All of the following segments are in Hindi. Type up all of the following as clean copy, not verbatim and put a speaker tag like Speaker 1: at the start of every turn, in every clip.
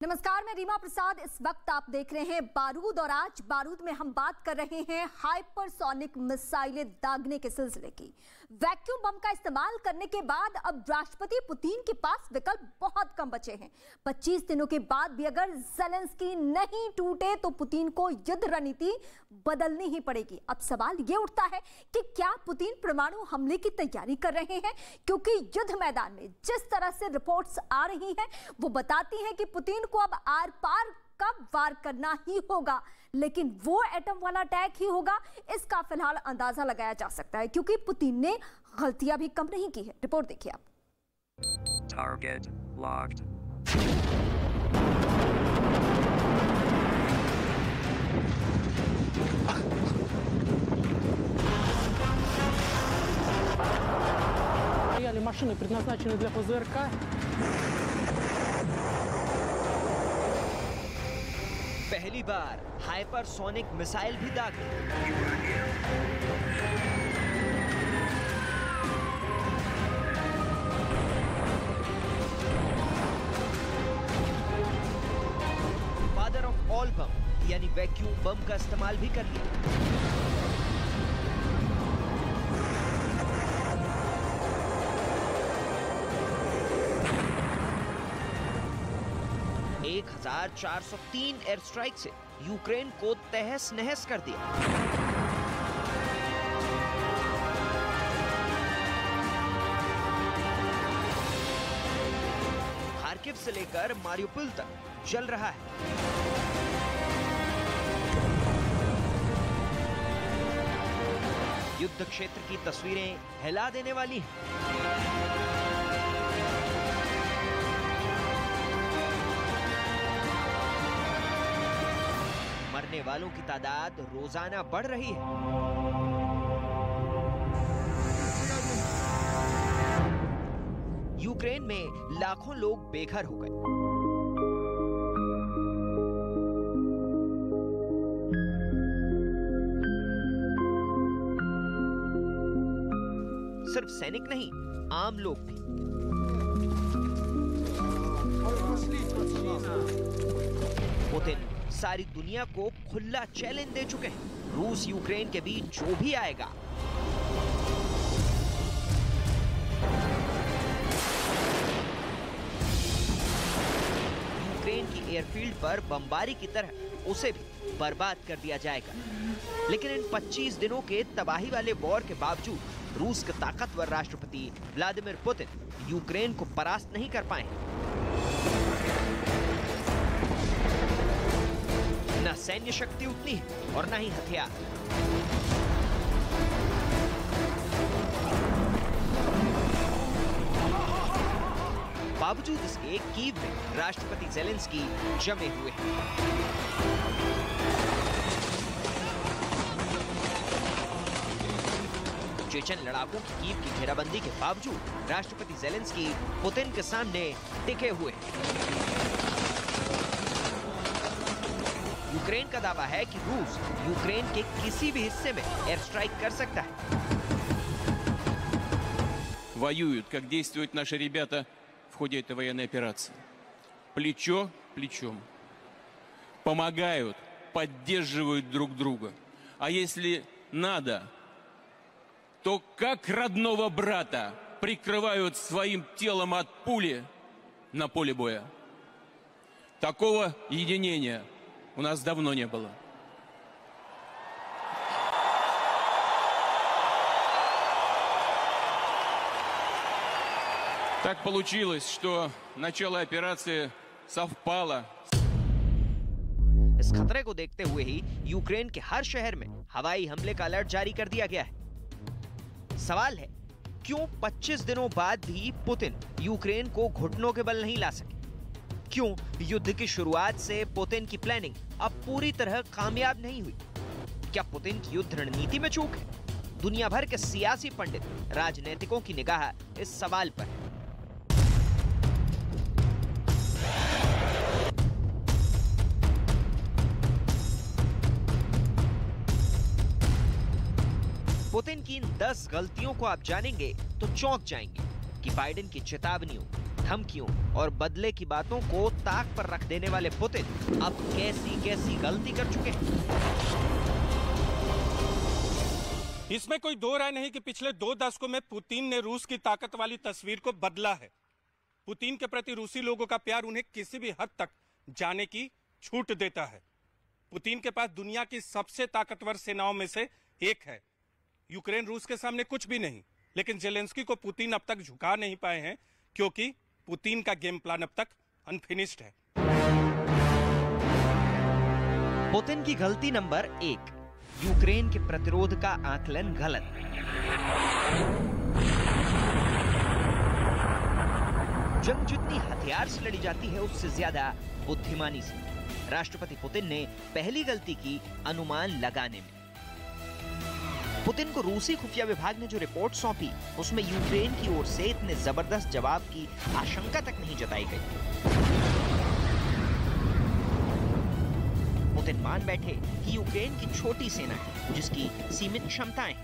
Speaker 1: नमस्कार, मैं रीमा प्रसाद। इस वक्त आप देख रहे हैं बारूद, और आज बारूद में हम बात कर रहे हैं हाइपरसोनिक मिसाइलें दागने के सिलसिले की। वैक्यूम बम का इस्तेमाल करने के बाद अब राष्ट्रपति पुतिन के पास विकल्प बहुत कम बचे हैं। 25 दिनों के बाद भी अगर ज़ेलेंस्की नहीं टूटे तो पुतिन को युद्ध रणनीति बदलनी ही पड़ेगी। अब सवाल ये उठता है कि क्या पुतिन परमाणु हमले की तैयारी कर रहे हैं, क्योंकि युद्ध मैदान में जिस तरह से रिपोर्ट्स आ रही हैं वो बताती हैं कि पुतिन को अब आर पार का वार करना ही होगा, लेकिन वो एटम वाला अटैक ही होगा, इसका फिलहाल अंदाजा लगाया जा सकता है, क्योंकि पुतिन ने गलतियां भी कम नहीं की है। रिपोर्ट देखिए आप।
Speaker 2: Target locked.
Speaker 3: Машины предназначены для ПЗРК.
Speaker 4: पहली बार हाइपरसोनिक मिसाइल भी दागी। फादर ऑफ ऑल बम यानी वैक्यूम बम का इस्तेमाल भी कर लिया। 1403 एयर स्ट्राइक से यूक्रेन को तहस नहस कर दिया। खार्किव से लेकर मारिउपोल तक जल रहा है। युद्ध क्षेत्र की तस्वीरें हिला देने वाली हैं। मरने वालों की तादाद रोजाना बढ़ रही है। यूक्रेन में लाखों लोग बेघर हो गए। सिर्फ सैनिक नहीं, आम लोग भी। पुतिन सारी दुनिया को खुला चैलेंज दे चुके हैं। रूस यूक्रेन के बीच जो भी आएगा यूक्रेन की एयरफील्ड पर बमबारी की तरह उसे भी बर्बाद कर दिया जाएगा। लेकिन इन 25 दिनों के तबाही वाले वॉर के बावजूद रूस के ताकतवर राष्ट्रपति व्लादिमीर पुतिन यूक्रेन को परास्त नहीं कर पाए। न सैन्य शक्ति उतनी है और न ही हथियार। बावजूद इसके कीव में राष्ट्रपति ज़ेलेंस्की जमे हुए हैं। चेचन लड़ाकों की कीव की घेराबंदी के बावजूद राष्ट्रपति ज़ेलेंस्की पुतिन के सामने टिके हुए हैं। यूक्रेन का दावा है कि रूस यूक्रेन के किसी भी हिस्से में एयर स्ट्राइक कर सकता है।
Speaker 5: Воюют, как действуют наши ребята в ходе этой военной операции. Плечо к плечом. Помогают, поддерживают друг друга. А если надо, то как родного брата прикрывают своим телом от пули на поле боя. Такого единения у нас давно не было. Так получилось, что начало операции совпало.
Speaker 4: इस खतरे को देखते हुए ही यूक्रेन के हर शहर में हवाई हमले का अलर्ट जारी कर दिया गया है। सवाल है, क्यों 25 दिनों बाद भी पुतिन यूक्रेन को घुटनों के बल नहीं ला सके? क्यों युद्ध की शुरुआत से पुतिन की प्लानिंग अब पूरी तरह कामयाब नहीं हुई? क्या पुतिन की युद्ध रणनीति में चूक है? दुनिया भर के सियासी पंडित, राजनीतिकों की निगाह इस सवाल पर है। पुतिन की इन 10 गलतियों को आप जानेंगे तो चौंक जाएंगे कि बाइडेन की चेतावनियों, धमकियों और बदले की बातों को ताक पर रख देने वाले पुतिन अब कैसी गलती कर चुके हैं।
Speaker 6: इसमें कोई दो राय नहीं कि पिछले 2 दशकों में पुतिन ने रूस की ताकत वाली तस्वीर को बदला है। पुतिन के प्रति रूसी लोगों का प्यार उन्हें किसी भी हद तक जाने की छूट देता है। पुतिन के पास दुनिया की सबसे ताकतवर सेनाओं में से एक है। यूक्रेन रूस के सामने कुछ भी नहीं, लेकिन जेलेंस्की को पुतिन अब तक झुका नहीं पाए हैं क्योंकि पुतिन का गेम प्लान अब तक अनफिनिश्ड है।
Speaker 4: पुतिन की गलती नंबर 1, यूक्रेन के प्रतिरोध का आकलन गलत। जंग जितनी हथियार से लड़ी जाती है उससे ज्यादा बुद्धिमानी से। राष्ट्रपति पुतिन ने पहली गलती की अनुमान लगाने में। पुतिन को रूसी खुफिया विभाग ने जो रिपोर्ट सौंपी उसमें यूक्रेन की ओर से इतने जबरदस्त जवाब की आशंका तक नहीं जताई गई। पुतिन मान बैठे कि यूक्रेन की छोटी सेना है जिसकी सीमित क्षमताएं।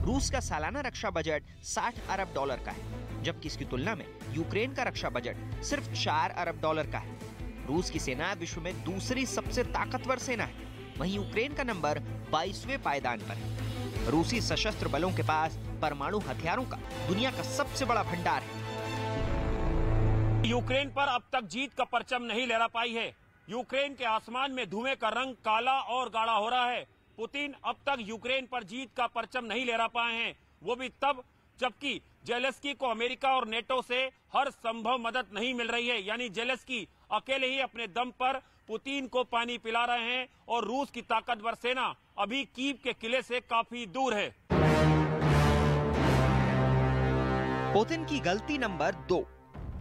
Speaker 4: रूस का सालाना रक्षा बजट $60 अरब का है, जबकि इसकी तुलना में यूक्रेन का रक्षा बजट सिर्फ $4 अरब का है। रूस की सेना विश्व में दूसरी सबसे ताकतवर सेना है, वहीं यूक्रेन का नंबर 22वें पायदान पर है। रूसी सशस्त्र बलों के पास परमाणु हथियारों का दुनिया का सबसे बड़ा भंडार है।
Speaker 7: यूक्रेन पर अब तक जीत का परचम नहीं लहरा पाई है। यूक्रेन के आसमान में धुएं का रंग काला और गाढ़ा हो रहा है। पुतिन अब तक यूक्रेन पर जीत का परचम नहीं लहरा पाए हैं, वो भी तब जबकि जेलेंस्की को अमेरिका और नेटो से हर संभव मदद नहीं मिल रही है। यानी जेलेंस्की अकेले ही अपने दम पर पुतिन को पानी पिला रहे हैं और रूस की ताकतवर सेना अभी कीव के किले से काफी दूर है।
Speaker 4: पुतिन की गलती नंबर 2,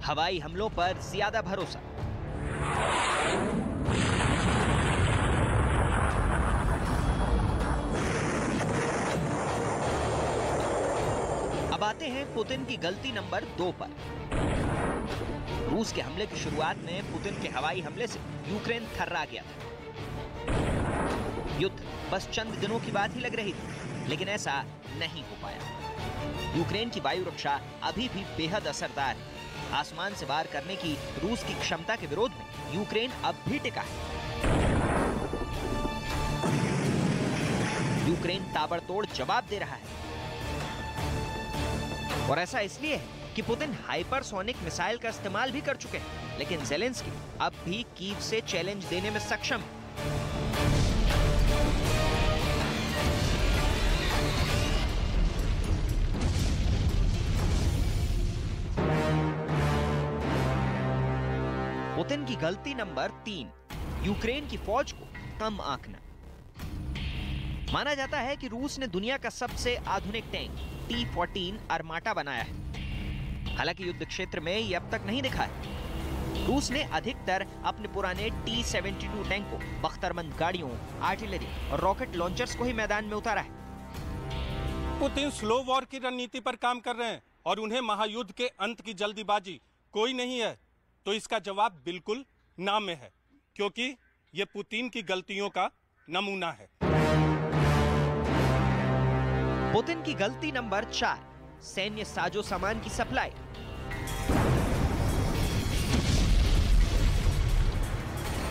Speaker 4: हवाई हमलों पर ज्यादा भरोसा। अब आते हैं पुतिन की गलती नंबर 2 पर। रूस के हमले की शुरुआत में पुतिन के हवाई हमले से यूक्रेन थर्रा गया था। युद्ध बस चंद दिनों की बात ही लग रही थी, लेकिन ऐसा नहीं हो पाया। यूक्रेन की वायु रक्षा अभी भी बेहद असरदार है। आसमान से वार करने की रूस की क्षमता के विरोध में यूक्रेन अब भी टिका है। यूक्रेन ताबड़तोड़ जवाब दे रहा है, और ऐसा इसलिए है कि पुतिन हाइपरसोनिक मिसाइल का इस्तेमाल भी कर चुके हैं, लेकिन जेलेंस्की अब भी कीव से चैलेंज देने में सक्षम है। पुतिन की गलती नंबर 3, यूक्रेन की फौज को कम आंकना। माना जाता है कि रूस ने दुनिया का सबसे आधुनिक टैंक T-14 आर्माटा बनाया है। हालांकि युद्ध क्षेत्र में यह अब तक नहीं दिखा है। रूस ने अधिकतर अपने पुराने T-72 टैंक को बख्तरबंद गाड़ियों, आर्टिलरी और रॉकेट लॉन्चर्स को ही मैदान में उतारा है।
Speaker 6: पुतिन स्लो वॉर की रणनीति पर काम कर रहे हैं और उन्हें महायुद्ध के अंत की जल्दीबाजी कोई नहीं है। तो इसका जवाब बिल्कुल ना में है, क्योंकि यह पुतिन की गलतियों का नमूना है।
Speaker 4: पुतिन की गलती नंबर 4, सैन्य साजो सामान की सप्लाई।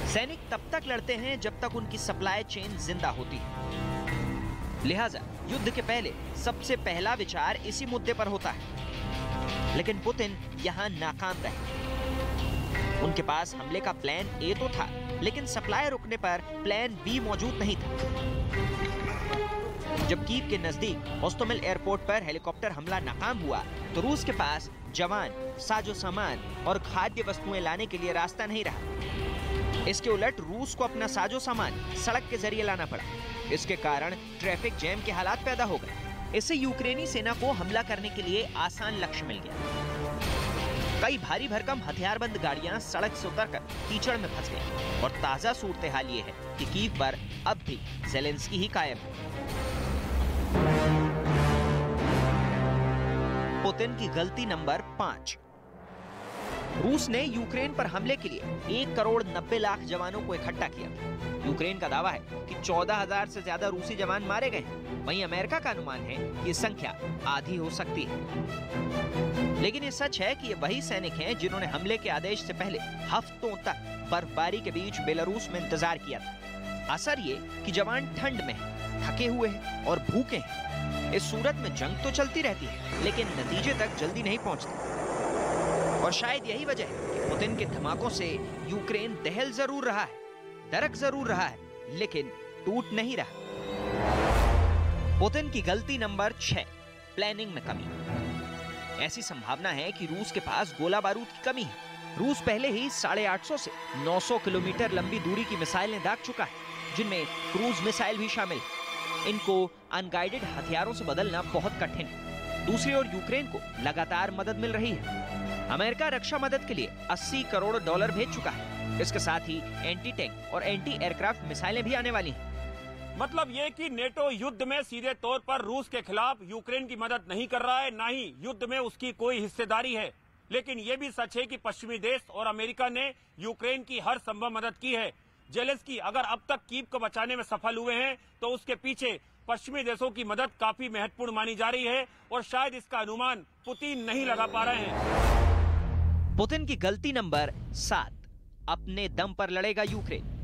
Speaker 4: सैनिक तब तक लड़ते हैं जब तक उनकी सप्लाई चेन जिंदा होती है। लिहाजा युद्ध के पहले सबसे पहला विचार इसी मुद्दे पर होता है। लेकिन पुतिन यहां नाकाम रहे। उनके पास हमले का प्लान ए तो था, लेकिन सप्लाई रुकने पर प्लान बी मौजूद नहीं था। जब कीव के नजदीक होस्टोमिल एयरपोर्ट पर हेलीकॉप्टर हमला नाकाम हुआ तो रूस के पास जवान, साजो सामान और खाद्य वस्तुएं लाने के लिए रास्ता नहीं रहा। इसके उलट रूस को अपना साजो सामान सड़क के जरिए लाना पड़ा। इसके कारण ट्रैफिक जैम के हालात पैदा हो गए। इससे यूक्रेनी सेना को हमला करने के लिए आसान लक्ष्य मिल गया। कई भारी भरकम हथियारबंद गाड़ियां सड़क से उतरकर कीचड़ में फंस गईं और ताजा सूरत हाल ये है कि कीव पर अब भी जेलेंस्की ही कायम है। पुतिन की गलती नंबर 5, रूस ने यूक्रेन पर हमले के लिए 1,90,00,000 जवानों को इकट्ठा किया। यूक्रेन का दावा है कि 14,000 से ज्यादा रूसी जवान मारे गए हैं। वहीं अमेरिका का अनुमान है कि ये संख्या आधी हो सकती है। लेकिन ये सच है कि ये वही सैनिक हैं जिन्होंने हमले के आदेश से पहले हफ्तों तक बर्फबारी के बीच बेलारूस में इंतजार किया था। असर ये कि जवान ठंड में हैं, थके हुए हैं और भूखे हैं। इस सूरत में जंग तो चलती रहती है, लेकिन नतीजे तक जल्दी नहीं पहुंचती। और शायद यही वजह है कि पुतिन के धमाकों से यूक्रेन दहल जरूर रहा है, दरक जरूर रहा है, लेकिन टूट नहीं रहा। पुतिन की गलती नंबर 6, प्लानिंग में कमी। ऐसी संभावना है कि रूस के पास गोला बारूद की कमी है। रूस पहले ही 850 से 900 किलोमीटर लंबी दूरी की मिसाइलें दाग चुका है, जिनमें क्रूज मिसाइल भी शामिल है। इनको अनगाइडेड हथियारों से बदलना बहुत कठिन है। दूसरी ओर यूक्रेन को लगातार मदद मिल रही है। अमेरिका रक्षा मदद के लिए $80 करोड़ भेज चुका है। इसके साथ ही एंटी टैंक और एंटी एयरक्राफ्ट मिसाइलें भी आने वाली हैं।
Speaker 7: मतलब ये कि नेटो युद्ध में सीधे तौर पर रूस के खिलाफ यूक्रेन की मदद नहीं कर रहा है, ना ही युद्ध में उसकी कोई हिस्सेदारी है। लेकिन ये भी सच है कि पश्चिमी देश और अमेरिका ने यूक्रेन की हर संभव मदद की है। जेलेंस्की अगर अब तक कीव को बचाने में सफल हुए हैं, तो उसके पीछे पश्चिमी देशों की मदद काफी महत्वपूर्ण मानी जा रही है और शायद इसका अनुमान पुतिन नहीं लगा पा रहे हैं।
Speaker 4: पुतिन की गलती नंबर 7, अपने दम पर लड़ेगा यूक्रेन।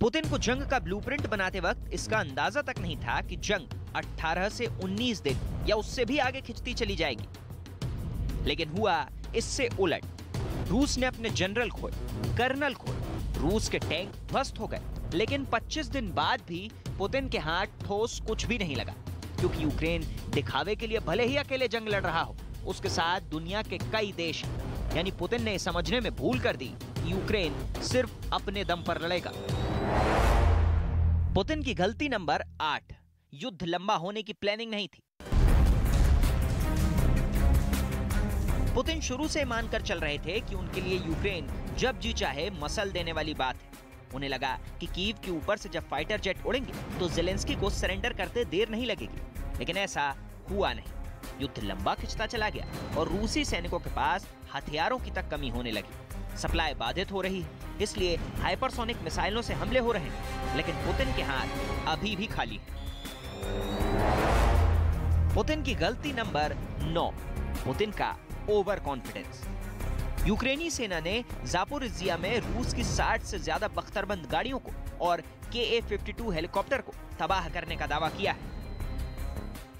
Speaker 4: पुतिन को जंग का ब्लूप्रिंट बनाते वक्त इसका अंदाजा तक नहीं था कि जंग 18 से 19 दिन या उससे भी आगे खिंचती चली जाएगी। लेकिन हुआ इससे उलट। रूस ने अपने जनरल खोए, कर्नल खोए, रूस के टैंक ध्वस्त हो गए। लेकिन 25 दिन बाद भी पुतिन के हाथ ठोस कुछ भी नहीं लगा, क्योंकि यूक्रेन दिखावे के लिए भले ही अकेले जंग लड़ रहा हो, उसके साथ दुनिया के कई देश हैं। यानी पुतिन ने समझने में भूल कर दी कि यूक्रेन सिर्फ अपने दम पर लड़ेगा। पुतिन की गलती नंबर 8, युद्ध लंबा होने की प्लानिंग नहीं थी। पुतिन शुरू से मानकर चल रहे थे कि उनके लिए यूक्रेन जब जी चाहे मसल देने वाली बात है। उन्हें लगा कि कीव के ऊपर से जब फाइटर जेट उड़ेंगे तो जेलेंस्की को सरेंडर करते देर नहीं लगेगी। लेकिन ऐसा हुआ नहीं। युद्ध लंबा खिंचता चला गया और रूसी सैनिकों के पास हथियारों की तक कमी होने लगी। सप्लाई बाधित हो रही है, इसलिए हाइपरसोनिक मिसाइलों से हमले हो रहे हैं। लेकिन पुतिन के हाथ अभी भी खाली है। पुतिन की गलती नंबर 9, पुतिन का ओवर कॉन्फिडेंस। यूक्रेनी सेना ने जापोरिजिया में रूस की 60 से ज्यादा बख्तरबंद गाड़ियों को और KA-52 हेलीकॉप्टर को तबाह करने का दावा किया है।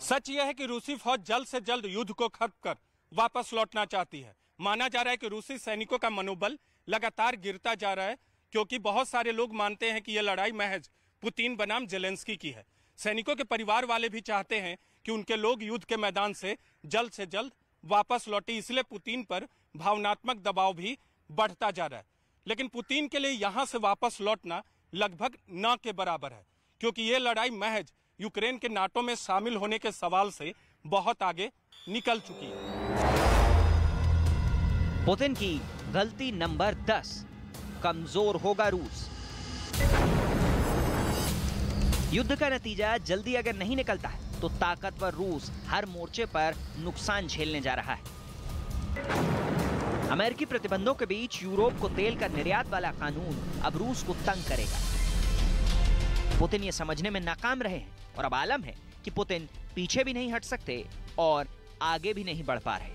Speaker 6: सच यह है कि रूसी फौज जल्द से जल्द युद्ध को खत्म कर वापस लौटना चाहती है। माना जा रहा है कि रूसी सैनिकों का मनोबल लगातार गिरता जा रहा है, क्योंकि बहुत सारे लोग मानते हैं कि यह लड़ाई महज पुतिन बनाम जेलेंस्की की है। सैनिकों के परिवार वाले भी चाहते हैं कि उनके लोग युद्ध के मैदान से जल्द वापस लौटे, इसलिए पुतिन पर भावनात्मक दबाव भी बढ़ता जा रहा है। लेकिन पुतिन के लिए यहां से वापस लौटना लगभग न के बराबर है, क्योंकि यह लड़ाई महज यूक्रेन के नाटो में शामिल होने के सवाल से बहुत आगे निकल चुकी है।
Speaker 4: पुतिन की गलती नंबर 10, कमजोर होगा रूस। युद्ध का नतीजा जल्दी अगर नहीं निकलता है तो ताकतवर रूस हर मोर्चे पर नुकसान झेलने जा रहा है। अमेरिकी प्रतिबंधों के बीच यूरोप को तेल का निर्यात वाला कानून अब रूस को तंग करेगा। पुतिन ये समझने में नाकाम रहे हैं और अब आलम है कि पुतिन पीछे भी नहीं हट सकते और आगे भी नहीं बढ़ पा रहे।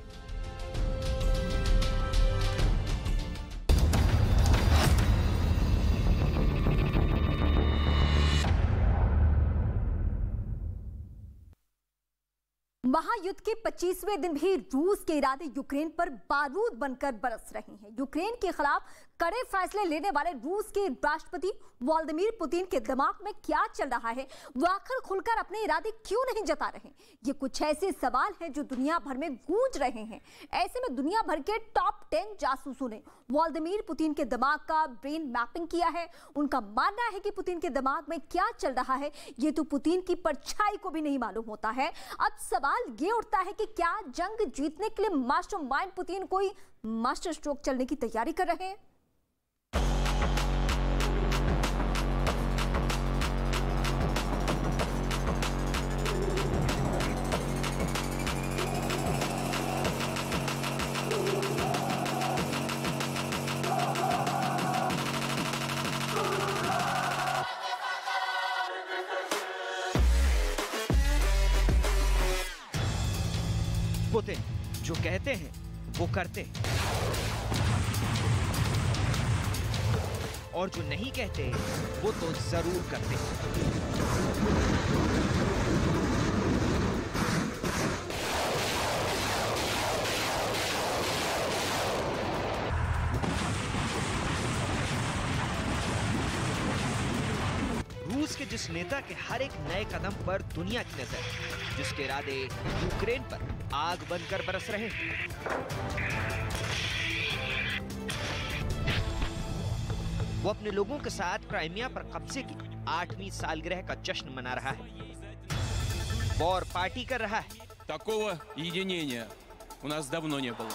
Speaker 1: महायुद्ध के 25वें दिन भी रूस के इरादे यूक्रेन पर बारूद बनकर बरस रहे हैं। यूक्रेन के खिलाफ कड़े फैसले लेने वाले रूस के राष्ट्रपति व्लादिमीर पुतिन के दिमाग में क्या चल रहा है, वो आखिर खुलकर अपने इरादे क्यों नहीं जता रहे? ये कुछ ऐसे सवाल हैं जो दुनिया भर में गूंज रहे हैं। ऐसे में दुनिया भर के टॉप 10 जासूसों ने व्लादिमीर पुतिन के दिमाग का ब्रेन मैपिंग किया है। उनका मानना है कि पुतिन के दिमाग में क्या चल रहा है ये तो पुतिन की परछाई को भी नहीं मालूम होता है। अब सवाल ये उठता है कि क्या जंग जीतने के लिए मास्टरमाइंड पुतिन कोई मास्टर स्ट्रोक चलने की तैयारी कर रहे हैं?
Speaker 4: जो कहते हैं वो करते हैं, और जो नहीं कहते वो तो जरूर करते हैं। रूस के जिस नेता के हर एक नए कदम पर दुनिया की नजर, जिसके इरादे यूक्रेन पर आग बनकर बरस रहे हैं, वो अपने लोगों के साथ क्राइमिया पर कब्जे की 8वीं सालगिरह का जश्न मना रहा है, वॉर पार्टी कर रहा है।
Speaker 5: Такого единения у нас давно не было.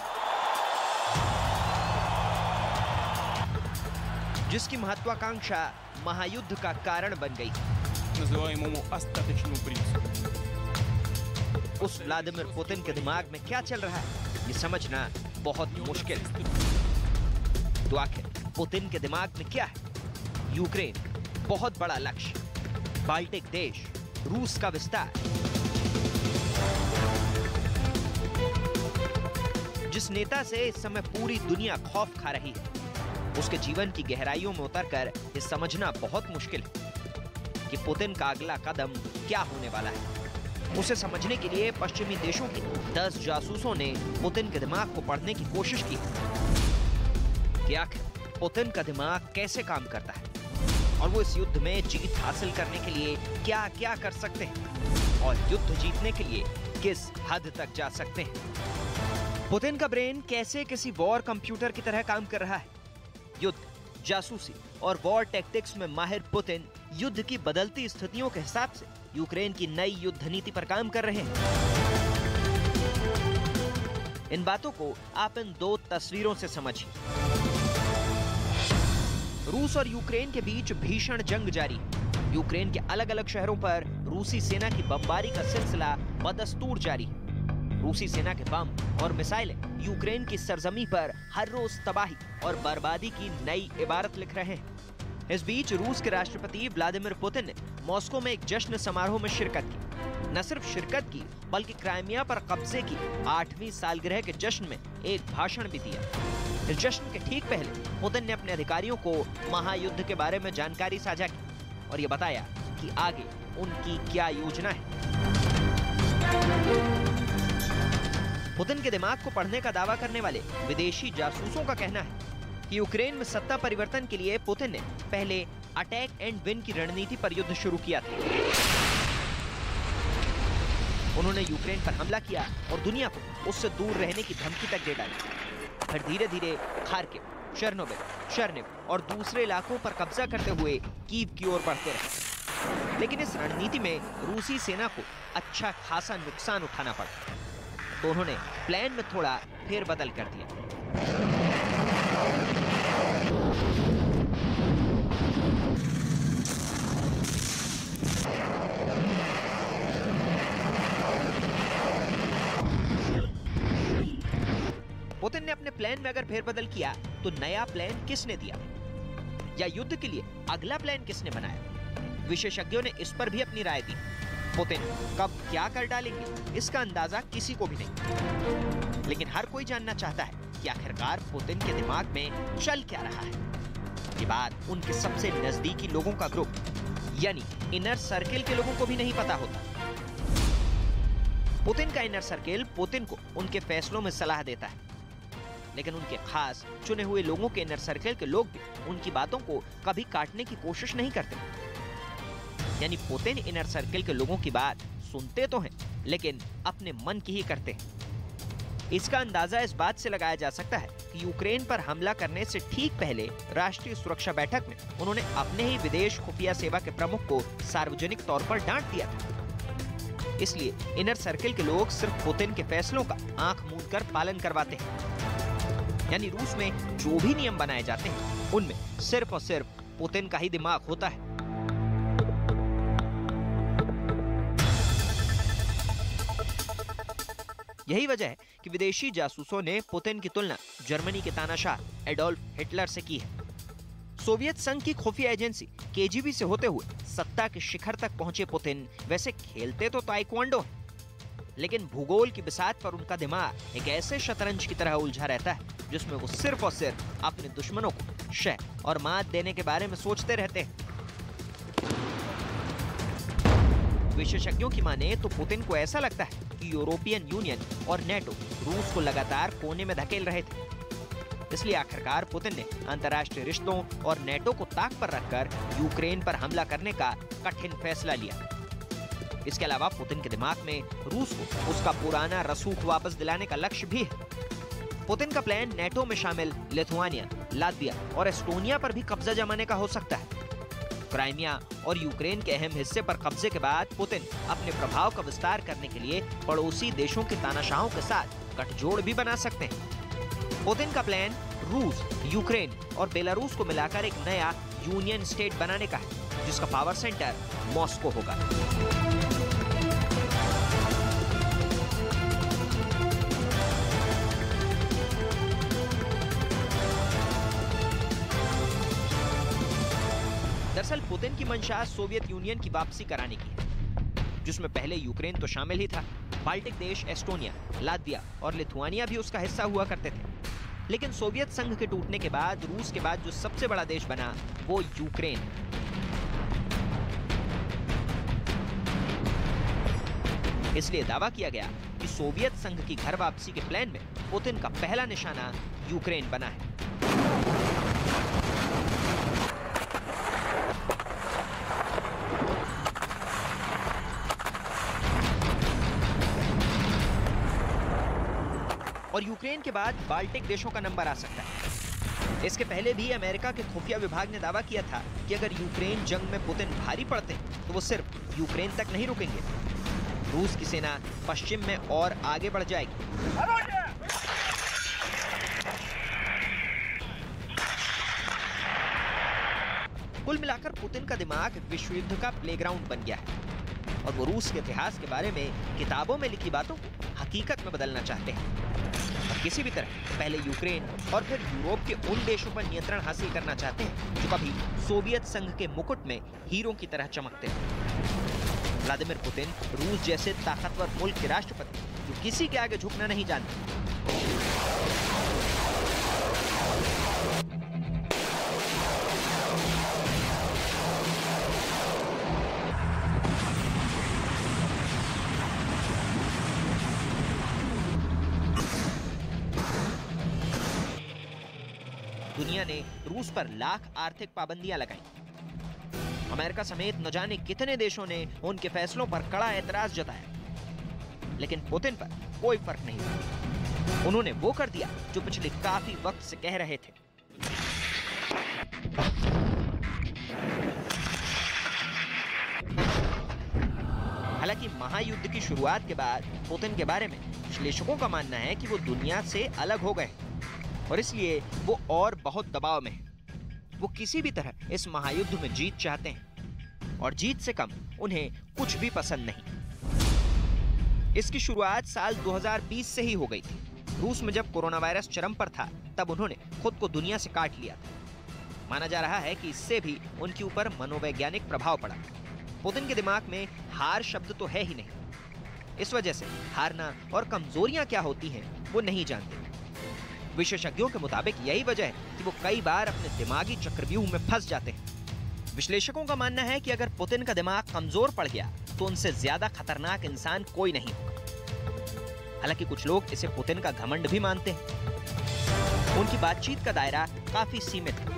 Speaker 4: जिसकी महत्वाकांक्षा महायुद्ध का कारण बन गई।
Speaker 5: Называемому остаточному принципу.
Speaker 4: उस व्लादिमीर पुतिन के दिमाग में क्या चल रहा है, ये समझना बहुत मुश्किल है। तो आखिर पुतिन के दिमाग में क्या है? यूक्रेन, बहुत बड़ा लक्ष्य, बाल्टिक देश, रूस का विस्तार। जिस नेता से इस समय पूरी दुनिया खौफ खा रही है, उसके जीवन की गहराइयों में उतरकर ये समझना बहुत मुश्किल है कि पुतिन का अगला कदम क्या होने वाला है। उसे समझने के लिए पश्चिमी देशों के 10 जासूसों ने पुतिन के दिमाग को पढ़ने की कोशिश की कि आखिर पुतिन का दिमाग कैसे काम करता है और वो इस युद्ध में जीत हासिल करने के लिए क्या क्या कर सकते हैं और युद्ध जीतने के लिए किस हद तक जा सकते हैं। पुतिन का ब्रेन कैसे किसी वॉर कंप्यूटर की तरह काम कर रहा है। युद्ध, जासूसी और वॉर टैक्टिक्स में माहिर पुतिन युद्ध की बदलती स्थितियों के हिसाब से यूक्रेन की नई युद्ध नीति पर काम कर रहे हैं। इन बातों को आप इन 2 तस्वीरों से समझिए। रूस और यूक्रेन के बीच भीषण जंग जारी है। यूक्रेन के अलग अलग शहरों पर रूसी सेना की बमबारी का सिलसिला बदस्तूर जारी है। रूसी सेना के बम और मिसाइलें यूक्रेन की सरजमी पर हर रोज तबाही और बर्बादी की नई इबारत लिख रहे हैं। इस बीच रूस के राष्ट्रपति व्लादिमीर पुतिन ने मॉस्को में एक जश्न समारोह में शिरकत की। न सिर्फ शिरकत की, बल्कि क्राइमिया पर कब्जे की 8वीं सालगिरह के जश्न में एक भाषण भी दिया। इस जश्न के ठीक पहले पुतिन ने अपने अधिकारियों को महायुद्ध के बारे में जानकारी साझा की और ये बताया कि आगे उनकी क्या योजना है। पुतिन के दिमाग को पढ़ने का दावा करने वाले विदेशी जासूसों का कहना है कि यूक्रेन में सत्ता परिवर्तन के लिए पुतिन ने पहले अटैक एंड विन की रणनीति पर युद्ध शुरू किया था। उन्होंने यूक्रेन पर हमला किया और दुनिया को उससे दूर रहने की धमकी तक दे डाली। फिर धीरे धीरे खार्किव, चेर्निव और दूसरे इलाकों पर कब्जा करते हुए कीव की ओर बढ़ते रहे। लेकिन इस रणनीति में रूसी सेना को अच्छा खासा नुकसान उठाना पड़ा, तो उन्होंने प्लान में थोड़ा फेरबदल कर दिया। पुतिन ने अपने प्लान में अगर फेरबदल किया तो नया प्लान किसने दिया, या युद्ध के लिए अगला प्लान किसने बनाया? विशेषज्ञों ने इस पर भी अपनी राय दी। पुतिन कब क्या कर डालेंगे इसका अंदाजा किसी को भी नहीं, लेकिन हर कोई जानना चाहता है कि आखिरकार पुतिन के दिमाग में चल क्या रहा है। ये बात उनके सबसे नजदीकी लोगों का ग्रुप यानी इनर सर्किल के लोगों को भी नहीं पता होता। पुतिन का इनर सर्किल पुतिन को उनके फैसलों में सलाह देता है, लेकिन उनके खास चुने हुए लोगों के इनर सर्किल के लोग भी उनकी बातों को कभी काटने की कोशिश नहीं करते। यानी पुतिन इनर सर्किल के लोगों की बात सुनते तो हैं, लेकिन अपने मन की ही करते हैं। इसका अंदाजा इस बात से लगाया जा सकता है कि यूक्रेन पर हमला करने से ठीक पहले राष्ट्रीय सुरक्षा बैठक में उन्होंने अपने ही विदेश खुफिया सेवा के प्रमुख को सार्वजनिक तौर पर डांट दिया था। इसलिए इनर सर्किल के लोग सिर्फ पुतिन के फैसलों का आंख मूंद कर पालन करवाते हैं। यानी रूस में जो भी नियम बनाए जाते हैं उनमें सिर्फ और सिर्फ पुतिन का ही दिमाग होता है। यही वजह है कि विदेशी जासूसों ने पुतिन की तुलना जर्मनी के तानाशाह एडोल्फ हिटलर से की है। सोवियत संघ की खुफिया एजेंसी केजीबी से होते हुए सत्ता के शिखर तक पहुंचे पुतिन वैसे खेलते तो ताइक्वांडो हैं, लेकिन भूगोल की बिसात पर उनका दिमाग एक ऐसे शतरंज की तरह उलझा रहता है जिसमें वो सिर्फ और सिर्फ अपने दुश्मनों को शह और मात देने के बारे में सोचते रहते हैं। विशेषज्ञों की माने तो पुतिन को ऐसा लगता है कि यूरोपियन यूनियन और नेटो रूस को लगातार कोने में धकेल रहे थे, इसलिए आखिरकार पुतिन ने अंतर्राष्ट्रीय रिश्तों और नेटो को ताक पर रखकर यूक्रेन पर हमला करने का कठिन फैसला लिया। इसके अलावा पुतिन के दिमाग में रूस को उसका पुराना रसूख वापस दिलाने का लक्ष्य भी है। पुतिन का प्लान नेटो में शामिल लिथुआनिया, लातविया और एस्टोनिया पर भी कब्जा जमाने का हो सकता है। क्राइमिया और यूक्रेन के अहम हिस्से पर कब्जे के बाद पुतिन अपने प्रभाव का विस्तार करने के लिए पड़ोसी देशों के तानाशाहों के साथ गठजोड़ भी बना सकते हैं। पुतिन का प्लान रूस, यूक्रेन और बेलारूस को मिलाकर एक नया यूनियन स्टेट बनाने का है, जिसका पावर सेंटर मॉस्को होगा। दरअसल पुतिन की मंशा सोवियत यूनियन की वापसी कराने की है, जिसमें पहले यूक्रेन तो शामिल ही था। बाल्टिक देश एस्टोनिया, लातविया और लिथुआनिया भी उसका हिस्सा हुआ करते थे। लेकिन सोवियत संघ के टूटने के बाद रूस के बाद जो सबसे बड़ा देश बना वो यूक्रेन। इसलिए दावा किया गया कि सोवियत संघ की घर वापसी के प्लान में पुतिन का पहला निशाना यूक्रेन बना है। और यूक्रेन के बाद बाल्टिक देशों का नंबर आ सकता है। इसके पहले भी अमेरिका के खुफिया विभाग ने दावा किया था कि अगर यूक्रेन जंग में पुतिन भारी पड़ते तो वो सिर्फ यूक्रेन तक नहीं रुकेंगे, रूस की सेना पश्चिम में और आगे बढ़ जाएगी। कुल मिलाकर पुतिन का दिमाग विश्व युद्ध का प्लेग्राउंड बन गया है और वो रूस के इतिहास के बारे में किताबों में लिखी बातों को हकीकत में बदलना चाहते हैं और किसी भी तरह पहले यूक्रेन और फिर यूरोप के उन देशों पर नियंत्रण हासिल करना चाहते हैं जो कभी सोवियत संघ के मुकुट में हीरो की तरह चमकते हैं। व्लादिमीर पुतिन रूस जैसे ताकतवर मुल्क के राष्ट्रपति जो किसी के आगे झुकना नहीं जानते। दुनिया ने रूस पर लाख आर्थिक पाबंदियां लगाई। अमेरिका समेत न जाने कितने देशों ने उनके फैसलों पर कड़ा एतराज जताया, लेकिन पुतिन पर कोई फर्क नहीं पड़ा। उन्होंने वो कर दिया जो पिछले काफी वक्त से कह रहे थे। हालांकि महायुद्ध की शुरुआत के बाद पुतिन के बारे में विश्लेषकों का मानना है कि वो दुनिया से अलग हो गए और इसलिए वो और बहुत दबाव में है। वो किसी भी तरह इस महायुद्ध में जीत चाहते हैं और जीत से कम उन्हें कुछ भी पसंद नहीं। इसकी शुरुआत साल 2020 से ही हो गई थी। रूस में जब कोरोना वायरस चरम पर था तब उन्होंने खुद को दुनिया से काट लिया था। माना जा रहा है कि इससे भी उनके ऊपर मनोवैज्ञानिक प्रभाव पड़ा। पुतिन के दिमाग में हार शब्द तो है ही नहीं। इस वजह से हारना और कमजोरियां क्या होती हैं वो नहीं जानते। विशेषज्ञों के मुताबिक यही वजह है कि वो कई बार अपने दिमागी चक्रव्यूह में फंस जाते हैं। विश्लेषकों का मानना है कि अगर पुतिन का दिमाग कमजोर पड़ गया तो उनसे ज्यादा खतरनाक इंसान कोई नहीं होगा। हालांकि कुछ लोग इसे पुतिन का घमंड भी मानते हैं। उनकी बातचीत का दायरा काफी सीमित है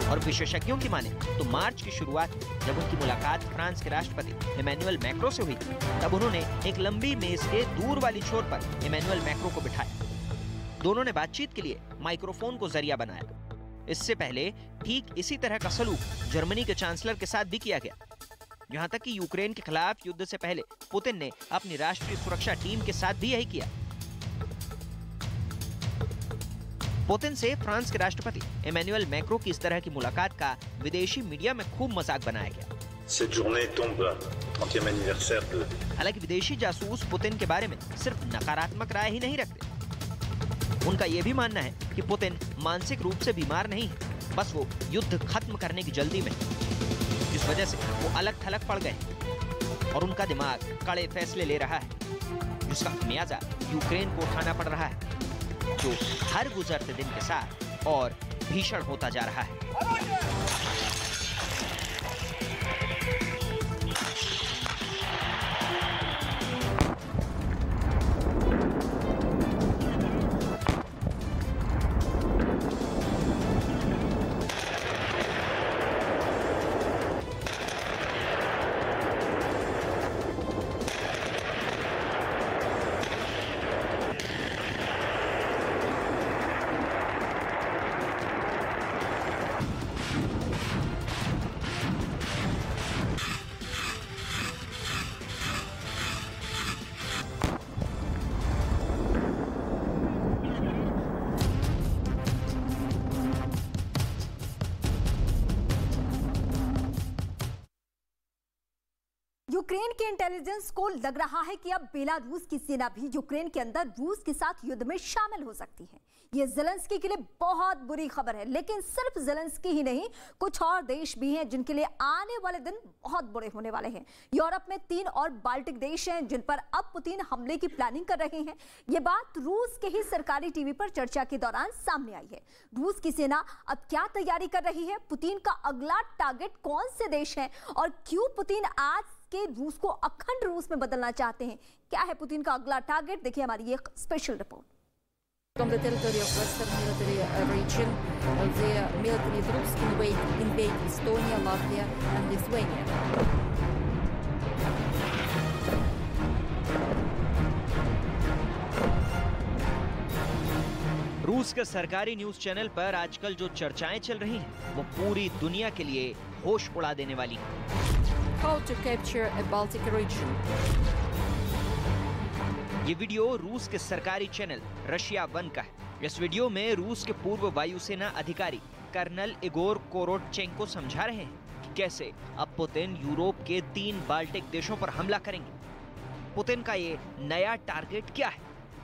Speaker 4: और विशेषज्ञों की माने तो मार्च की शुरुआत में जब उनकी मुलाकात फ्रांस के राष्ट्रपति इमैनुअल मैक्रो से हुई तब उन्होंने एक लंबी मेज के दूर वाली छोर पर इमैनुअल मैक्रो को बिठाया। दोनों ने बातचीत के लिए माइक्रोफोन को जरिया बनाया। इससे पहले ठीक इसी तरह का सलूक जर्मनी के चांसलर के साथ भी किया गया। यहां तक कि यूक्रेन के खिलाफ युद्ध से पहले पुतिन ने अपनी राष्ट्रीय सुरक्षा टीम के साथ भी यही किया। पुतिन से फ्रांस के राष्ट्रपति इमैनुअल मैक्रो की इस तरह की मुलाकात का विदेशी मीडिया में खूब मजाक बनाया गया। हालांकि विदेशी जासूस पुतिन के बारे में सिर्फ नकारात्मक राय ही नहीं रखते। उनका यह भी मानना है कि पुतिन मानसिक रूप से बीमार नहीं है, बस वो युद्ध खत्म करने की जल्दी में, जिस वजह से वो अलग थलग पड़ गए। और उनका दिमाग कड़े फैसले ले रहा है, जिसका खमियाजा यूक्रेन को उठाना पड़ रहा है, जो हर गुजरते दिन के साथ और भीषण होता जा रहा है।
Speaker 1: यूक्रेन के इंटेलिजेंस को लग रहा है कि अब बेलारूस की सेना भी यूक्रेन के अंदर रूस के साथ युद्ध में शामिल हो सकती है। ये ज़ेलेंस्की के लिए बहुत बुरी खबर है, लेकिन सिर्फ ज़ेलेंस्की ही नहीं, कुछ और देश भी हैं जिनके लिए आने वाले दिन बहुत बुरे होने वाले हैं। यूरोप में 3 और बाल्टिक देश हैं जिन पर अब पुतिन हमले की प्लानिंग कर रहे हैं। ये बात रूस के ही सरकारी टीवी पर चर्चा के दौरान सामने आई है। रूस की सेना अब क्या तैयारी कर रही है, पुतिन का अगला टारगेट कौन से देश है और क्यों पुतिन आज के रूस को अखंड रूस में बदलना चाहते हैं, क्या है पुतिन का अगला टारगेट, देखिए हमारी ये special report.
Speaker 8: From the territory of Western military region, the military troops invade Estonia, Latvia, and Lithuania.
Speaker 4: रूस के सरकारी न्यूज चैनल पर आजकल जो चर्चाएं चल रही हैं, वो पूरी दुनिया के लिए होश उड़ा देने वाली हैं।
Speaker 8: How to capture a Baltic region?
Speaker 4: ये वीडियो रूस के सरकारी चैनल रशिया 1 का है। इस वीडियो में रूस के पूर्व वायुसेना अधिकारी कर्नल इगोर कोरोटचेंको समझा रहे हैं कि कैसे अब पुतिन यूरोप के 3 बाल्टिक देशों पर हमला करेंगे। पुतिन का ये नया टारगेट क्या है?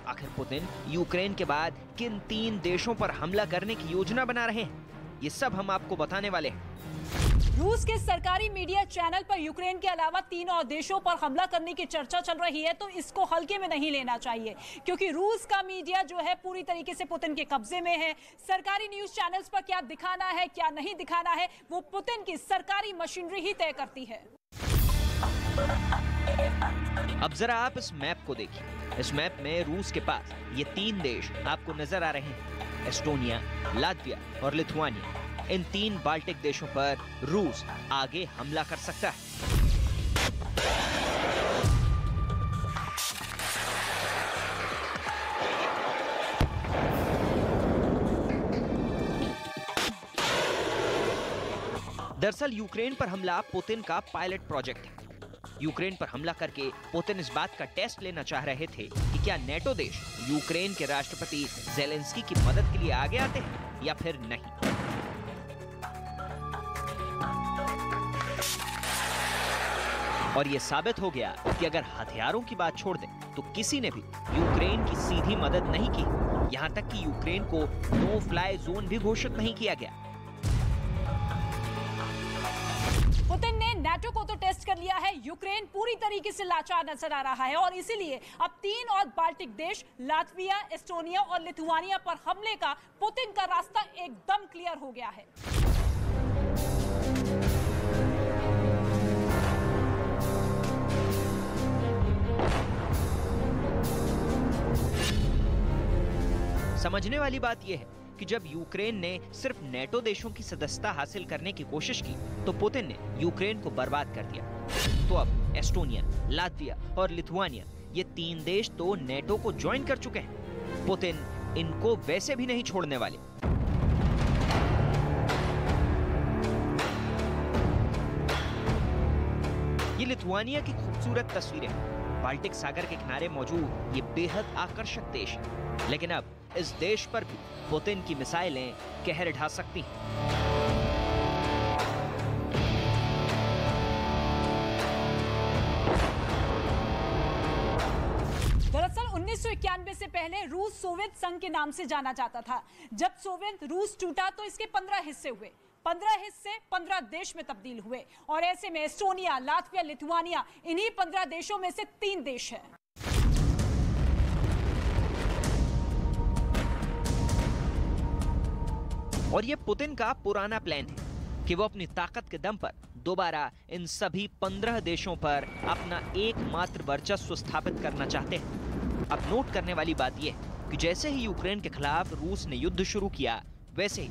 Speaker 4: आखिर पुतिन यूक्रेन के बाद किन 3 देशों पर हमला करने की योजना बना रहे हैं? ये सब हम आपको बताने वाले हैं।
Speaker 9: रूस के सरकारी मीडिया चैनल पर यूक्रेन के अलावा 3 और देशों पर हमला करने की चर्चा चल रही है, तो इसको हल्के में नहीं लेना चाहिए, क्योंकि रूस का मीडिया जो है पूरी तरीके से पुतिन के कब्जे में है। सरकारी न्यूज चैनल्स पर क्या दिखाना है, क्या नहीं दिखाना है, वो पुतिन की सरकारी मशीनरी ही तय करती है।
Speaker 4: अब जरा आप इस मैप को देखिए। इस मैप में रूस के पास ये 3 देश आपको नजर आ रहे हैं, एस्टोनिया, लातविया और लिथुआनिया। इन 3 बाल्टिक देशों पर रूस आगे हमला कर सकता है। दरअसल यूक्रेन पर हमला पुतिन का पायलट प्रोजेक्ट है। यूक्रेन पर हमला करके पुतिन इस बात का टेस्ट लेना चाह रहे थे कि क्या नेटो देश यूक्रेन के राष्ट्रपति ज़ेलेंस्की की मदद के लिए आगे आते हैं या फिर नहीं। और ये साबित हो गया कि अगर हथियारों की बात छोड़ दें तो किसी ने भी यूक्रेन की सीधी मदद नहीं की। यहाँ तक कि यूक्रेन को नो फ्लाई जोन भी घोषित नहीं किया गया।
Speaker 9: पुतिन ने नाटो को तो टेस्ट कर लिया है, यूक्रेन पूरी तरीके से लाचार नजर आ रहा है और इसीलिए अब 3 और बाल्टिक देश लातविया, एस्टोनिया और लिथुआनिया पर हमले का पुतिन का रास्ता एकदम क्लियर हो गया है।
Speaker 4: समझने वाली बात यह है कि जब यूक्रेन ने सिर्फ नेटो देशों की सदस्यता हासिल करने की कोशिश की तो पुतिन ने यूक्रेन को बर्बाद कर दिया। तो अब एस्टोनिया, लातविया और लिथुआनिया ये 3 देश तो नेटो को ज्वाइन कर चुके हैं। पुतिन इनको वैसे भी नहीं छोड़ने वाले। ये लिथुआनिया की खूबसूरत तस्वीरें, बाल्टिक सागर के किनारे मौजूद ये बेहद आकर्षक देश है। लेकिन अब इस देश पर भी पुतिन की मिसाइलें कहर ढा सकती हैं।
Speaker 9: दरअसल 1991 से पहले रूस सोवियत संघ के नाम से जाना जाता था। जब सोवियत रूस टूटा तो इसके 15 हिस्से हुए। 15 हिस्से 15 देश में तब्दील हुए और ऐसे में एस्टोनिया, लातविया, लिथुआनिया इन्हीं 15 देशों में से 3 देश हैं।
Speaker 4: और ये पुतिन का पुराना प्लान है कि वो अपनी ताकत के दम पर दोबारा इन सभी 15 देशों पर अपना एकमात्र वर्चस्व स्थापित करना चाहते हैं। अब नोट करने वाली बात यह है कि जैसे ही यूक्रेन के खिलाफ रूस ने युद्ध शुरू किया, वैसे ही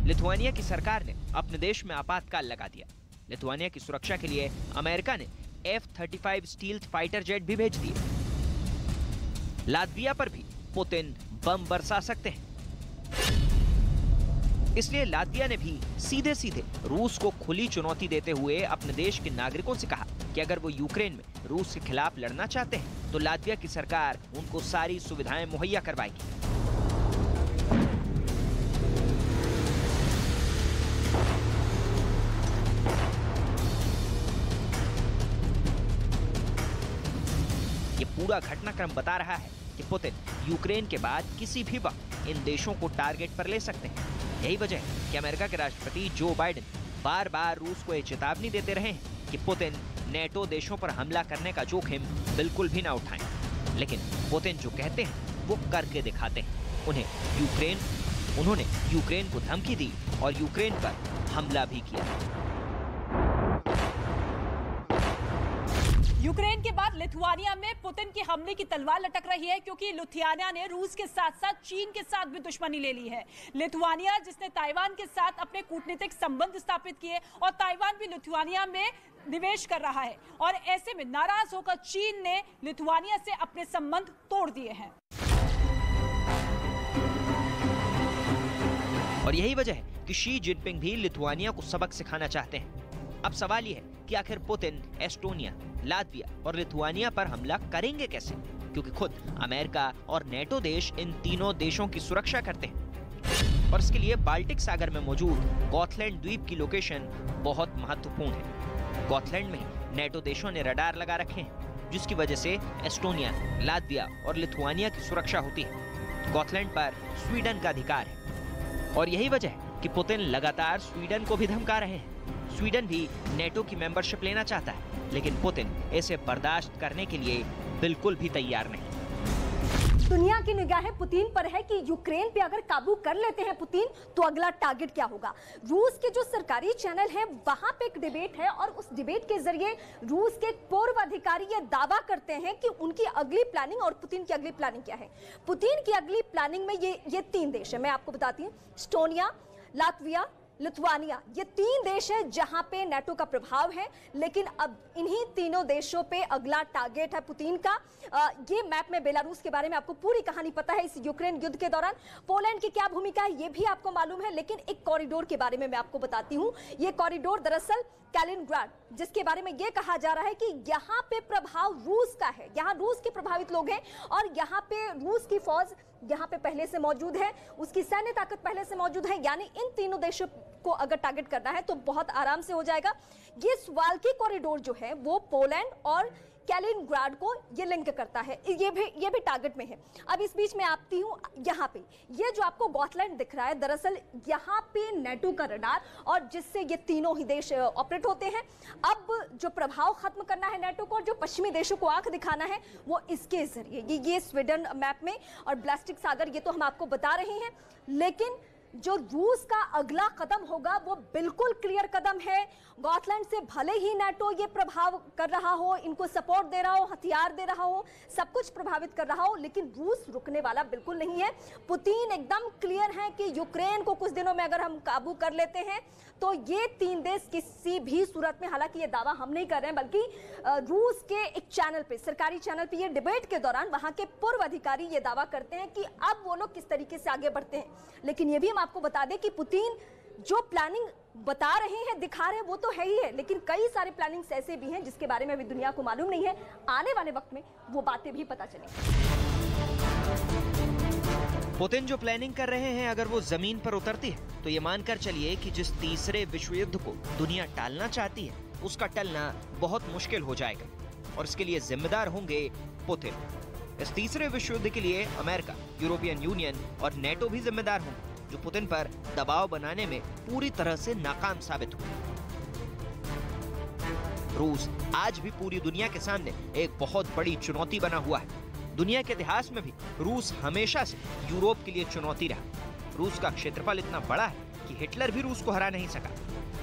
Speaker 4: लिथुआनिया की सरकार ने अपने देश में आपातकाल लगा दिया। लिथुआनिया की सुरक्षा के लिए अमेरिका ने F-35 स्टील्थ फाइटर जेट भी भेज दिए। लातविया पर भी पुतिन बम बरसा सकते हैं। इसलिए लातविया ने भी सीधे सीधे रूस को खुली चुनौती देते हुए अपने देश के नागरिकों से कहा कि अगर वो यूक्रेन में रूस के खिलाफ लड़ना चाहते हैं तो लातविया की सरकार उनको सारी सुविधाएं मुहैया करवाएगी। ये पूरा घटनाक्रम बता रहा है कि पुतिन यूक्रेन के बाद किसी भी वक्त इन देशों को टारगेट पर ले सकते हैं। यही वजह है कि अमेरिका के राष्ट्रपति जो बाइडेन बार बार रूस को ये चेतावनी देते रहे हैं कि पुतिन नेटो देशों पर हमला करने का जोखिम बिल्कुल भी ना उठाएं। लेकिन पुतिन जो कहते हैं वो करके दिखाते हैं। उन्होंने यूक्रेन को धमकी दी और यूक्रेन पर हमला भी किया।
Speaker 9: यूक्रेन के बाद लिथुआनिया में पुतिन की हमले की तलवार लटक रही है, क्योंकि लिथुआनिया ने रूस के साथ साथ चीन के साथ भी दुश्मनी ले ली है। लिथुआनिया जिसने ताइवान के साथ अपने कूटनीतिक संबंध स्थापित किए और ताइवान भी लिथुआनिया में निवेश कर रहा है, और ऐसे में नाराज होकर चीन ने लिथुआनिया से अपने संबंध तोड़ दिए हैं।
Speaker 4: और यही वजह है कि शी जिनपिंग भी लिथुआनिया को सबक सिखाना चाहते हैं। अब सवाल यह है कि आखिर पुतिन एस्टोनिया, लातविया और लिथुआनिया पर हमला करेंगे कैसे, क्योंकि खुद अमेरिका और नेटो देश इन तीनों देशों की सुरक्षा करते हैं। और इसके लिए बाल्टिक सागर में मौजूद गॉथलैंड द्वीप की लोकेशन बहुत महत्वपूर्ण है। गॉथलैंड में नेटो देशों ने रडार लगा रखे हैं, जिसकी वजह से एस्टोनिया, लातविया और लिथुआनिया की सुरक्षा होती है। गॉथलैंड पर स्वीडन का अधिकार है और यही वजह है कि पुतिन लगातार स्वीडन को भी धमका रहे हैं। स्वीडन भी नेटो की मेंबरशिप लेना चाहता है, लेकिन पुतिन इसे बर्दाश्त करने के लिए बिल्कुल भी तैयार नहीं।
Speaker 1: दुनिया की निगाहें पुतिन पर है कि यूक्रेन पे अगर काबू कर लेते हैं पुतिन तो अगला टारगेट क्या होगा। रूस के जो सरकारी चैनल है वहां पे एक डिबेट है और उस डिबेट के जरिए रूस के पूर्व अधिकारी ये दावा करते हैं कि उनकी अगली प्लानिंग और पुतिन की अगली प्लानिंग क्या है। पुतिन की अगली प्लानिंग में ये 3 देश है, मैं आपको बताती हूँ। एस्टोनिया, लातविया, लिथुआनिया, ये 3 देश है जहां पे नेटो का प्रभाव है, लेकिन अब इन्हीं तीनों देशों पे अगला टारगेट है पुतिन का। ये मैप में बेलारूस के बारे में आपको पूरी कहानी पता है। इस यूक्रेन युद्ध के दौरान पोलैंड की क्या भूमिका है ये भी आपको मालूम है, लेकिन एक कॉरिडोर के बारे में मैं आपको बताती हूँ। ये कॉरिडोर दरअसल कैलिनग्राड, जिसके बारे में यह कहा जा रहा है कि यहाँ पे प्रभाव रूस का है, यहाँ रूस के प्रभावित लोग हैं और यहाँ पे रूस की फौज यहाँ पे पहले से मौजूद है, उसकी सैन्य ताकत पहले से मौजूद है। यानी इन तीनों देशों को अगर टारगेट करना है तो बहुत आराम से हो जाएगा। ये स्वाल्की कॉरिडोर जो है वो पोलैंड और कैलिनग्राड को ये लिंक करता है, ये भी टारगेट में है। अब इस बीच में आती हूँ यहाँ पे, ये जो आपको गॉथलैंड दिख रहा है, दरअसल यहाँ पे नेटो का रडार और जिससे ये तीनों ही देश ऑपरेट होते हैं। अब जो प्रभाव खत्म करना है नेटो को और जो पश्चिमी देशों को आंख दिखाना है वो इसके जरिए। ये स्वीडन मैप में और बाल्टिक सागर ये तो हम आपको बता रहे हैं, लेकिन जो रूस का अगला कदम होगा वो बिल्कुल क्लियर कदम है। गॉथलैंड से भले ही नेटो ये प्रभाव कर रहा हो, इनको सपोर्ट दे रहा हो, हथियार दे रहा हो, सब कुछ प्रभावित कर रहा हो, लेकिन रूस रुकने वाला बिल्कुल नहीं है। पुतिन एकदम क्लियर है कि यूक्रेन को कुछ दिनों में अगर हम काबू कर लेते हैं तो ये 3 देश किसी भी सूरत में, हालांकि ये दावा हम नहीं कर रहे हैं बल्कि रूस के एक चैनल पे, सरकारी चैनल पे ये डिबेट के दौरान वहां के पूर्व अधिकारी ये दावा करते हैं कि अब वो लोग किस तरीके से आगे बढ़ते हैं। लेकिन ये भी हम आपको बता दें कि पुतिन जो प्लानिंग बता रहे हैं, दिखा रहे हैं, वो तो है ही है, लेकिन कई सारे प्लानिंग्स ऐसे भी हैं जिसके बारे में अभी दुनिया को मालूम नहीं है। आने वाले वक्त में वो बातें भी पता चलेंगी।
Speaker 4: पुतिन जो प्लानिंग कर रहे हैं अगर वो जमीन पर उतरती है तो ये मानकर चलिए कि जिस तीसरे विश्व युद्ध को दुनिया टालना चाहती है उसका टलना बहुत मुश्किल हो जाएगा और इसके लिए जिम्मेदार होंगे पुतिन। इस तीसरे विश्व युद्ध के लिए अमेरिका, यूरोपियन यूनियन और नेटो भी जिम्मेदार होंगे। जो पुतिन पर दबाव बनाने में पूरी तरह से नाकाम साबित हुआ। रूस आज भी पूरी दुनिया के सामने एक बहुत बड़ी चुनौती बना हुआ है। दुनिया के इतिहास में भी रूस हमेशा से यूरोप के लिए चुनौती रहा। रूस का क्षेत्रफल इतना बड़ा है कि हिटलर भी रूस को हरा नहीं सका।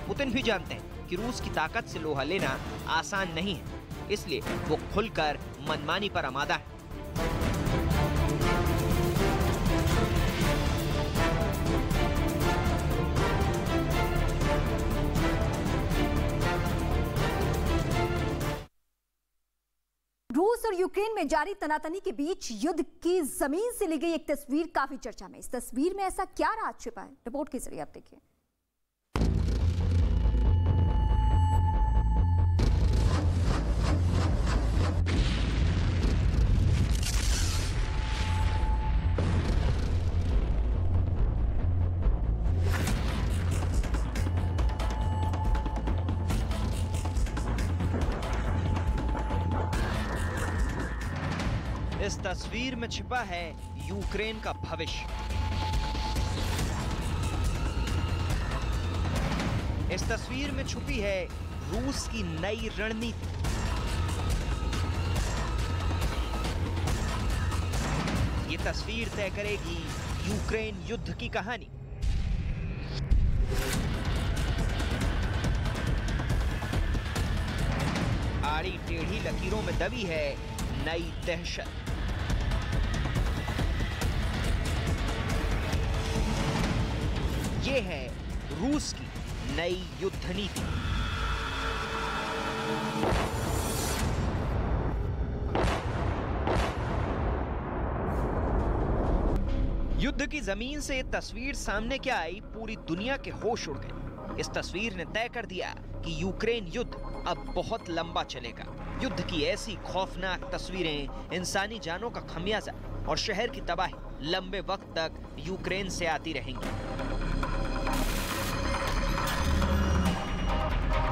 Speaker 4: पुतिन भी जानते हैं कि रूस की ताकत से लोहा लेना आसान नहीं है, इसलिए वो खुलकर मनमानी पर आमादा है।
Speaker 1: रूस और यूक्रेन में जारी तनातनी के बीच युद्ध की जमीन से ली गई एक तस्वीर काफी चर्चा में। इस तस्वीर में ऐसा क्या राज छिपा है, रिपोर्ट के जरिए आप देखिए।
Speaker 4: इस तस्वीर में छिपा है यूक्रेन का भविष्य। इस तस्वीर में छुपी है रूस की नई रणनीति। ये तस्वीर तय करेगी यूक्रेन युद्ध की कहानी। आड़ी टेढ़ी लकीरों में दबी है नई दहशत। ये है रूस की नई युद्ध नीति। युद्ध की जमीन से ये तस्वीर सामने क्या आई, पूरी दुनिया के होश उड़ गए। इस तस्वीर ने तय कर दिया कि यूक्रेन युद्ध अब बहुत लंबा चलेगा। युद्ध की ऐसी खौफनाक तस्वीरें इंसानी जानों का खमियाजा और शहर की तबाही लंबे वक्त तक यूक्रेन से आती रहेंगी।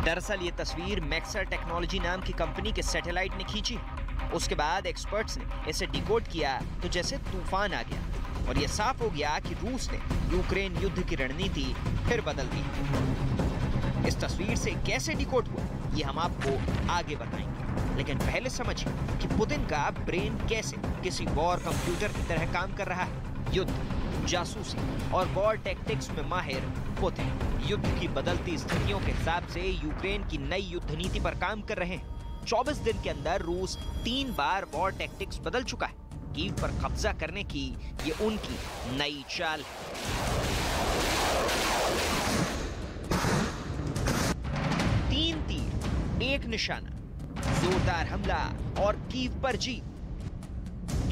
Speaker 4: दरअसल ये तस्वीर मैक्सर टेक्नोलॉजी नाम की कंपनी के सैटेलाइट ने खींची। उसके बाद एक्सपर्ट्स ने इसे डिकोड किया तो जैसे तूफान आ गया और ये साफ हो गया कि रूस ने यूक्रेन युद्ध की रणनीति फिर बदल दी। इस तस्वीर से कैसे डिकोड हुआ ये हम आपको आगे बताएंगे, लेकिन पहले समझिए कि पुतिन का ब्रेन कैसे किसी वॉर कंप्यूटर की तरह काम कर रहा है। युद्ध, जासूसी और वॉर टैक्टिक्स में माहिर पुतिन युद्ध की बदलती स्थितियों के हिसाब से यूक्रेन की नई युद्ध नीति पर काम कर रहे हैं। 24 दिन के अंदर रूस 3 बार वॉर टैक्टिक्स बदल चुका है। कीव पर कब्जा करने की ये उनकी नई चाल है। 3 तीर, 1 निशाना, जोरदार हमला और कीव पर जीत।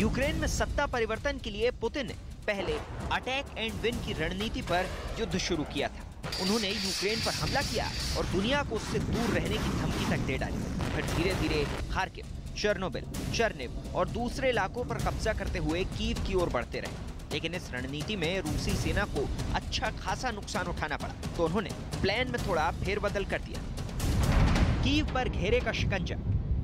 Speaker 4: यूक्रेन में सत्ता परिवर्तन के लिए पुतिन ने पहले अटैक एंड विन की रणनीति पर युद्ध शुरू किया था। उन्होंने यूक्रेन पर हमला किया और दुनिया को उससे दूर रहने की धमकी तक दे डाली। फिर धीरे धीरे खार्किव, चेर्नोबिल, चर्निव और दूसरे इलाकों पर कब्जा करते हुए कीव की ओर बढ़ते रहे। लेकिन इस रणनीति में रूसी सेना को अच्छा खासा नुकसान उठाना पड़ा, तो उन्होंने प्लान में थोड़ा फेरबदल कर दिया। कीव पर घेरे का शिकंजा।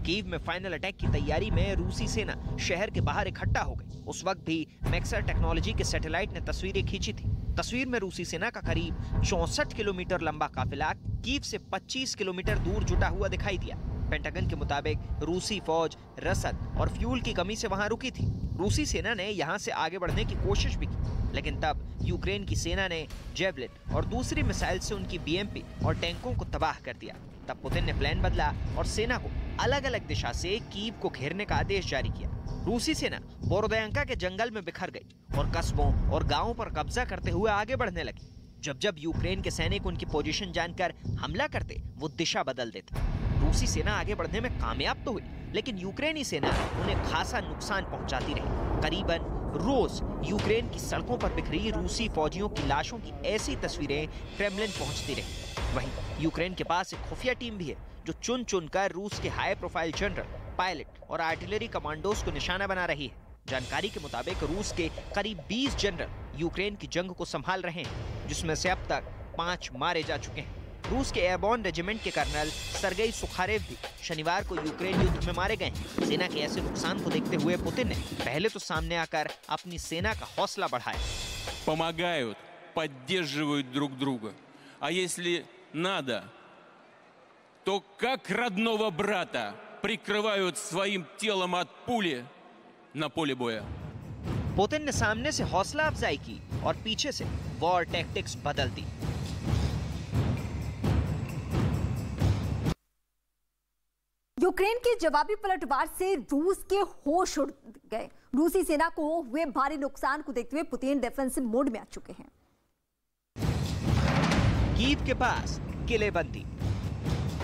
Speaker 4: कीव में फाइनल अटैक की तैयारी में रूसी सेना शहर के बाहर इकट्ठा हो गई। उस वक्त भी मैक्सर टेक्नोलॉजी के सैटेलाइट ने तस्वीरें खींची थी। तस्वीर में रूसी सेना का करीब 64 किलोमीटर लंबा काफिला कीव से 25 किलोमीटर दूर जुटा हुआ दिखाई दिया। पेंटागन के मुताबिक रूसी फौज रसद और फ्यूल की कमी से वहां रुकी थी। रूसी सेना ने यहां से आगे बढ़ने की कोशिश भी की, लेकिन तब यूक्रेन की सेना ने जेवलिन और दूसरी मिसाइल से उनकी बीएमपी और टैंकों को तबाह कर दिया। तब पुतिन ने प्लान बदला और सेना को अलग अलग दिशा से कीव को घेरने का आदेश जारी किया। रूसी सेना बोरोदयांका के जंगल में बिखर गई और कस्बों और गांवों पर कब्जा करते हुए आगे बढ़ने लगी। जब जब यूक्रेन के सैनिक उनकी पोजीशन जानकर हमला करते, वो दिशा बदल देते। रूसी सेना आगे बढ़ने में कामयाब तो हुई, लेकिन यूक्रेनी सेना उन्हें खासा नुकसान पहुंचाती रही। करीबन रोज यूक्रेन की सड़कों पर बिखरी रूसी फौजियों की लाशों की ऐसी तस्वीरें क्रेमलिन पहुंचती रही। वहीं यूक्रेन के पास एक खुफिया टीम भी है जो चुन चुनकर रूस के हाई प्रोफाइल जनरल, पायलट और आर्टिलरी कमांडोज को निशाना बना रही है। जानकारी के मुताबिक रूस के करीब 20 जनरल यूक्रेन की जंग को संभाल रहे हैं, जिसमें से अब तक 5 मारे जा चुके हैं। रूस के एयरबॉर्न रेजिमेंट के कर्नल सर्गेई सुखारेव भी शनिवार को यूक्रेन युद्ध में मारे गए हैं। सेना के ऐसे नुकसान को देखते हुए पुतिन ने पहले तो सामने आकर अपनी सेना का हौसला बढ़ाया।
Speaker 5: Помогают поддерживают друг друга. А если надо, то как родного брата прикрывают своим телом от пули на поле боя.
Speaker 4: पुतिन ने सामने से हौसला अफजाई की और पीछे से वॉर टैक्टिक्स बदल दी।
Speaker 1: यूक्रेन के जवाबी पलटवार से रूस के होश उड़ गए। रूसी सेना को हुए भारी नुकसान को देखते हुए पुतिन डिफेंसिव मोड में आ चुके हैं।
Speaker 4: कीव के पास किलेबंदी।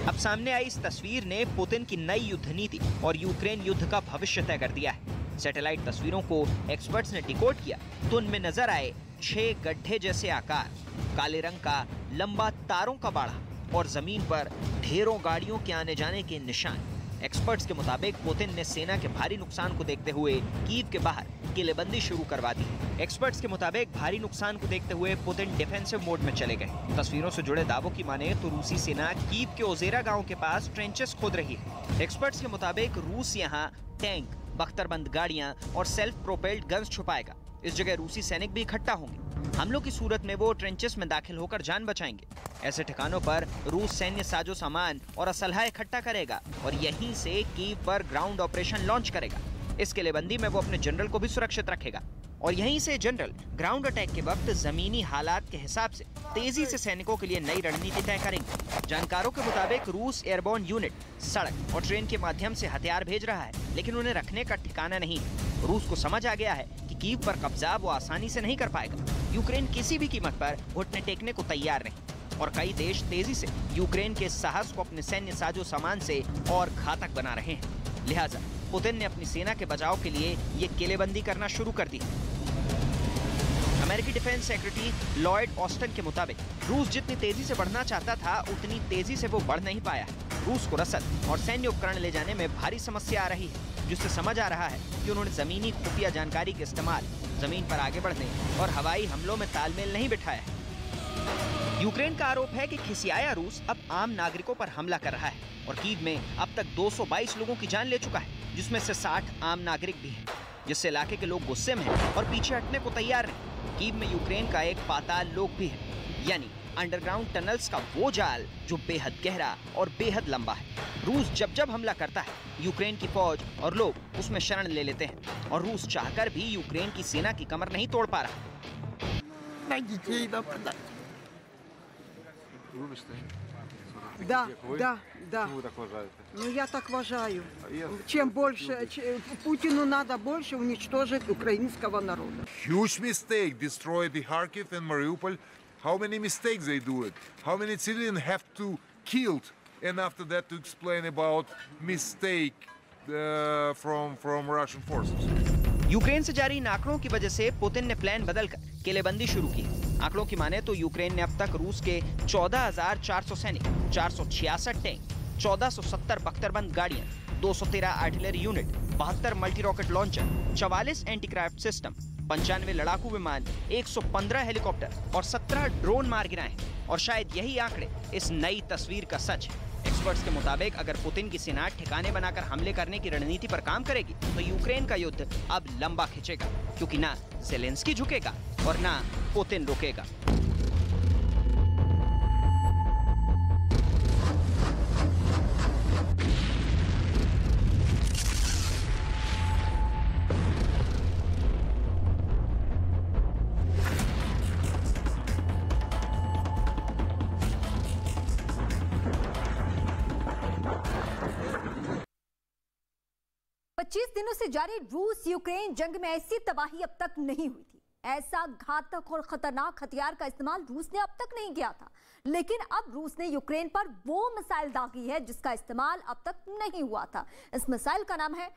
Speaker 4: अब सामने आई इस तस्वीर ने पुतिन की नई युद्ध नीति और यूक्रेन युद्ध का भविष्य तय कर दिया है। सैटेलाइट तस्वीरों को एक्सपर्ट्स ने डिकोड किया तो उनमें नजर आए 6 गड्ढे जैसे आकार, काले रंग का लंबा तारों का बाड़ा और जमीन पर ढेरों गाड़ियों के आने जाने के निशान। एक्सपर्ट्स के मुताबिक पुतिन ने सेना के भारी नुकसान को देखते हुए कीव के बाहर किलेबंदी शुरू करवा दी। एक्सपर्ट्स के मुताबिक भारी नुकसान को देखते हुए पुतिन डिफेंसिव मोड में चले गए। तस्वीरों से जुड़े दावों की माने तो रूसी सेना कीव के ओजेरा गांव के पास ट्रेंचेस खोद रही है। एक्सपर्ट्स के मुताबिक रूस यहां टैंक, बख्तरबंद गाड़ियां और सेल्फ प्रोपेल्ड गन्स छुपाएगा। इस जगह रूसी सैनिक भी इकट्ठा होंगे। हमलों की सूरत में वो ट्रेंचेस में दाखिल होकर जान बचाएंगे। ऐसे ठिकानों पर रूस सैन्य साजो सामान और असलहा इकट्ठा करेगा और यहीं से कीव पर ग्राउंड ऑपरेशन लॉन्च करेगा। इस किलेबंदी में वो अपने जनरल को भी सुरक्षित रखेगा और यहीं से जनरल ग्राउंड अटैक के वक्त जमीनी हालात के हिसाब से तेजी से सैनिकों के लिए नई रणनीति तय करेंगे। जानकारों के मुताबिक रूस एयरबोर्न यूनिट सड़क और ट्रेन के माध्यम से हथियार भेज रहा है, लेकिन उन्हें रखने का ठिकाना नहीं। रूस को समझ आ गया है कि कीव पर कब्जा वो आसानी से नहीं कर पाएगा। यूक्रेन किसी भी कीमत पर घुटने टेकने को तैयार नहीं और कई देश तेजी से यूक्रेन के साहस को अपने सैन्य साजो सामान से और घातक बना रहे हैं। लिहाजा पुतिन ने अपनी सेना के बचाव के लिए ये किलेबंदी करना शुरू कर दी। अमेरिकी डिफेंस सेक्रेटरी लॉयड ऑस्टन के मुताबिक रूस जितनी तेजी से बढ़ना चाहता था उतनी तेजी से वो बढ़ नहीं पाया। रूस को रसद और सैन्य उपकरण ले जाने में भारी समस्या आ रही है, जिससे समझ आ रहा है कि उन्होंने जमीनी खुफिया जानकारी के इस्तेमाल, जमीन पर आगे बढ़ने और हवाई हमलों में तालमेल नहीं बिठाया है। यूक्रेन का आरोप है कि खिसियाया रूस अब आम नागरिकों पर हमला कर रहा है और कीव में अब तक 222 लोगों की जान ले चुका है, जिसमें से 60 आम नागरिक भी हैं, जिससे इलाके के लोग गुस्से में हैं और पीछे हटने को तैयार नहीं। कीव में यूक्रेन का एक पाताल लोक भी है, यानी अंडरग्राउंड टनल्स का वो जाल जो बेहद गहरा और बेहद लंबा है। रूस जब जब हमला करता है, यूक्रेन की फौज और लोग उसमें शरण ले लेते हैं और रूस चाहकर भी यूक्रेन की सेना की कमर नहीं तोड़ पा रहा।
Speaker 10: Да. Ну, я так уважаю. Чем больше, Путину надо больше уничтожить украинского народа.
Speaker 11: Huge mistake, destroy the Kharkiv and Mariupol. How many mistakes they do it? How many civilians have to killed? And after that to explain about mistake from Russian forces.
Speaker 4: Ukraine से जारी इन आंकड़ों की वजह से पुतिन ने प्लान बदलकर किलेबंदी शुरू की। आंकड़ों की माने तो यूक्रेन ने अब तक रूस के 14,400 सैनिक, 466 टैंक, 1470 बख्तरबंद गाड़ियां, 213 artillery unit, 72 multi rocket launcher, 44 anti craft system, 95 लड़ाकू विमान, 115 हेलीकॉप्टर और 17 ड्रोन मार गिराए। और शायद यही आंकड़े इस नई तस्वीर का सच है। एक्सपर्ट्स के मुताबिक अगर पुतिन की सेना ठिकाने बनाकर हमले करने की रणनीति पर काम करेगी तो यूक्रेन का युद्ध अब लंबा खिंचेगा, क्योंकि ना ज़ेलेंस्की झुकेगा और ना पुतिन रुकेगा।
Speaker 1: दिनों से जारी रूस यूक्रेन जंग में ऐसी तबाही अब तक नहीं हुई थी। ऐसा घातक और खतरनाक हथियार का इस्तेमाल रूस ने अब तक नहीं किया था, लेकिन अब रूस ने यूक्रेन पर वो मिसाइल दागी है जिसका इस्तेमाल अब तक नहीं हुआ था। इस मिसाइल का नाम है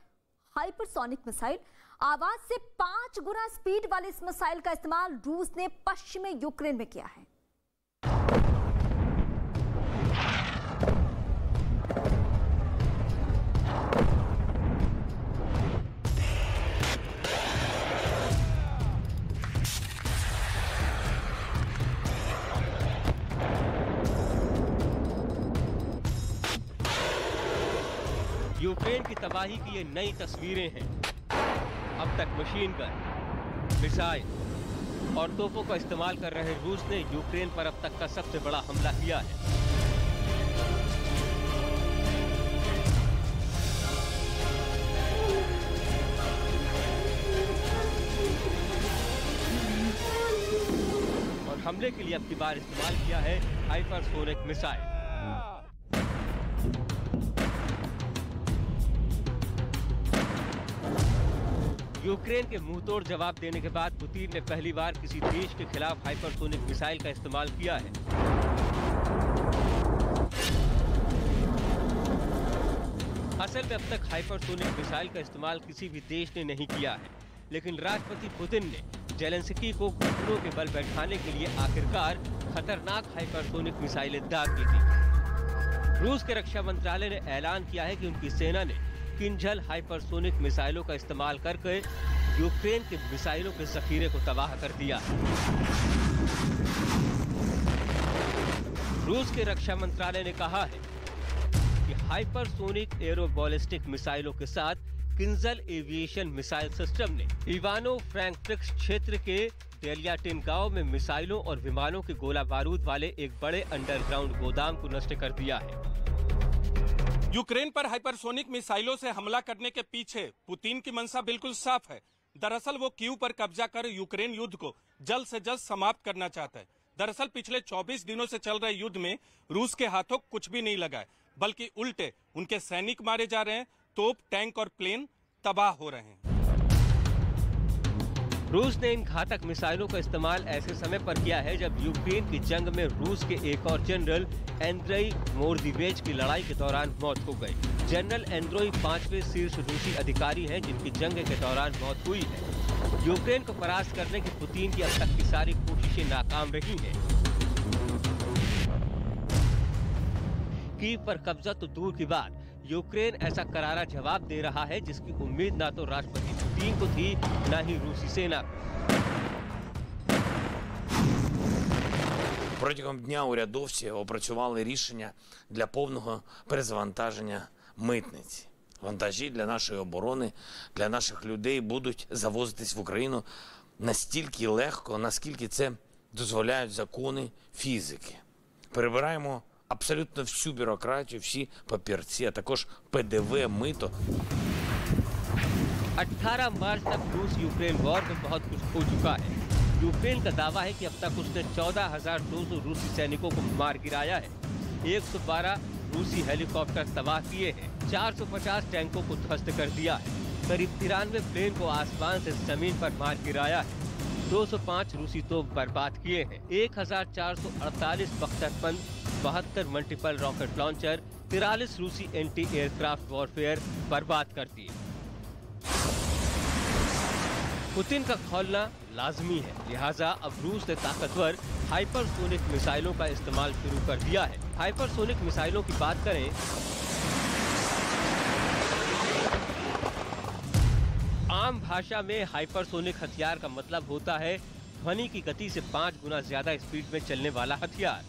Speaker 1: हाइपरसोनिक मिसाइल। आवाज से 5 गुना स्पीड वाले इस मिसाइल का इस्तेमाल रूस ने पश्चिमी यूक्रेन में किया है।
Speaker 12: यूक्रेन की तबाही की ये नई तस्वीरें हैं। अब तक मशीन गन, मिसाइल, और तोपों का इस्तेमाल कर रहे रूस ने यूक्रेन पर अब तक का सबसे बड़ा हमला किया है। और हमले के लिए अब की बार इस्तेमाल किया है हाइपरसोनिक मिसाइल। यूक्रेन के मुंहतोड़ जवाब देने के बाद पुतिन ने पहली बार किसी देश के खिलाफ हाइपरसोनिक मिसाइल का इस्तेमाल किया है। असल में अब तक हाइपरसोनिक मिसाइल का इस्तेमाल किसी भी देश ने नहीं किया है, लेकिन राष्ट्रपति पुतिन ने जेलेंस्की को घुटनों के बल बैठाने के लिए आखिरकार खतरनाक हाइपरसोनिक मिसाइलें दाग दी थी। रूस के रक्षा मंत्रालय ने ऐलान किया है कि उनकी सेना ने किंजल हाइपरसोनिक मिसाइलों का इस्तेमाल करके यूक्रेन के मिसाइलों के जखीरे को तबाह कर दिया। रूस के रक्षा मंत्रालय ने कहा है कि हाइपरसोनिक एरोबॉलिस्टिक मिसाइलों के साथ किंजल एविएशन मिसाइल सिस्टम ने इवानो फ्रैंकिव्स्क क्षेत्र के डेलियाटिन गांव में मिसाइलों और विमानों के गोला बारूद वाले एक बड़े अंडरग्राउंड गोदाम को नष्ट कर दिया है।
Speaker 6: यूक्रेन पर हाइपरसोनिक मिसाइलों से हमला करने के पीछे पुतिन की मंशा बिल्कुल साफ है। दरअसल वो कीव पर कब्जा कर यूक्रेन युद्ध को जल्द से जल्द समाप्त करना चाहता है। दरअसल पिछले 24 दिनों से चल रहे युद्ध में रूस के हाथों कुछ भी नहीं लगा है, बल्कि उल्टे उनके सैनिक मारे जा रहे हैं, तोप, टैंक और प्लेन तबाह हो रहे हैं।
Speaker 12: रूस ने इन घातक मिसाइलों का इस्तेमाल ऐसे समय पर किया है जब यूक्रेन की जंग में रूस के एक और जनरल एंड्रेई मोरदीवेज की लड़ाई के दौरान मौत हो गई। जनरल एंड्रोई 5वें शीर्ष रूसी अधिकारी हैं जिनकी जंग के दौरान मौत हुई है। यूक्रेन को परास्त करने की पुतिन की अब तक की सारी कोशिशें नाकाम रही हैं। कीव पर कब्जा तो दूर की बात, यूक्रेन ऐसा करारा जवाब दे रहा है जिसकी उम्मीद ना तो राष्ट्रपति पुतिन को थी न ही रूसी सेना को।
Speaker 13: Протягом дня урядовці опрацювали рішення для повного перезавантаження митниці. Вантажі для нашої оборони, для наших людей будуть завозитись в Україну настільки легко, наскільки це дозволяють закони фізики. Перебираємо абсолютно всю бюрократію, всі папірці, а також ПДВ, мито.
Speaker 12: 18 मार्च तक रूस यूक्रेन वॉर में बहुत कुछ हो चुका है। यूक्रेन का दावा है कि अब तक उसने 14,200 रूसी सैनिकों को मार गिराया है, 112 रूसी हेलीकॉप्टर तबाह किए हैं, 450 टैंकों को ध्वस्त कर दिया है, करीब 93 प्लेन को आसमान से जमीन पर मार गिराया है, 205 रूसी तोप बर्बाद किए हैं, 1448 बख्तरबंद, 72 मल्टीपल रॉकेट लॉन्चर, 43 रूसी एंटी एयरक्राफ्ट वॉरफेयर बर्बाद कर दिए। पुतिन का खोलना लाजमी है, लिहाजा अब रूस ने ताकतवर हाइपरसोनिक मिसाइलों का इस्तेमाल शुरू कर दिया है। हाइपरसोनिक मिसाइलों की बात करें, आम भाषा में हाइपरसोनिक हथियार का मतलब होता है ध्वनि की गति से 5 गुना ज्यादा स्पीड में चलने वाला हथियार,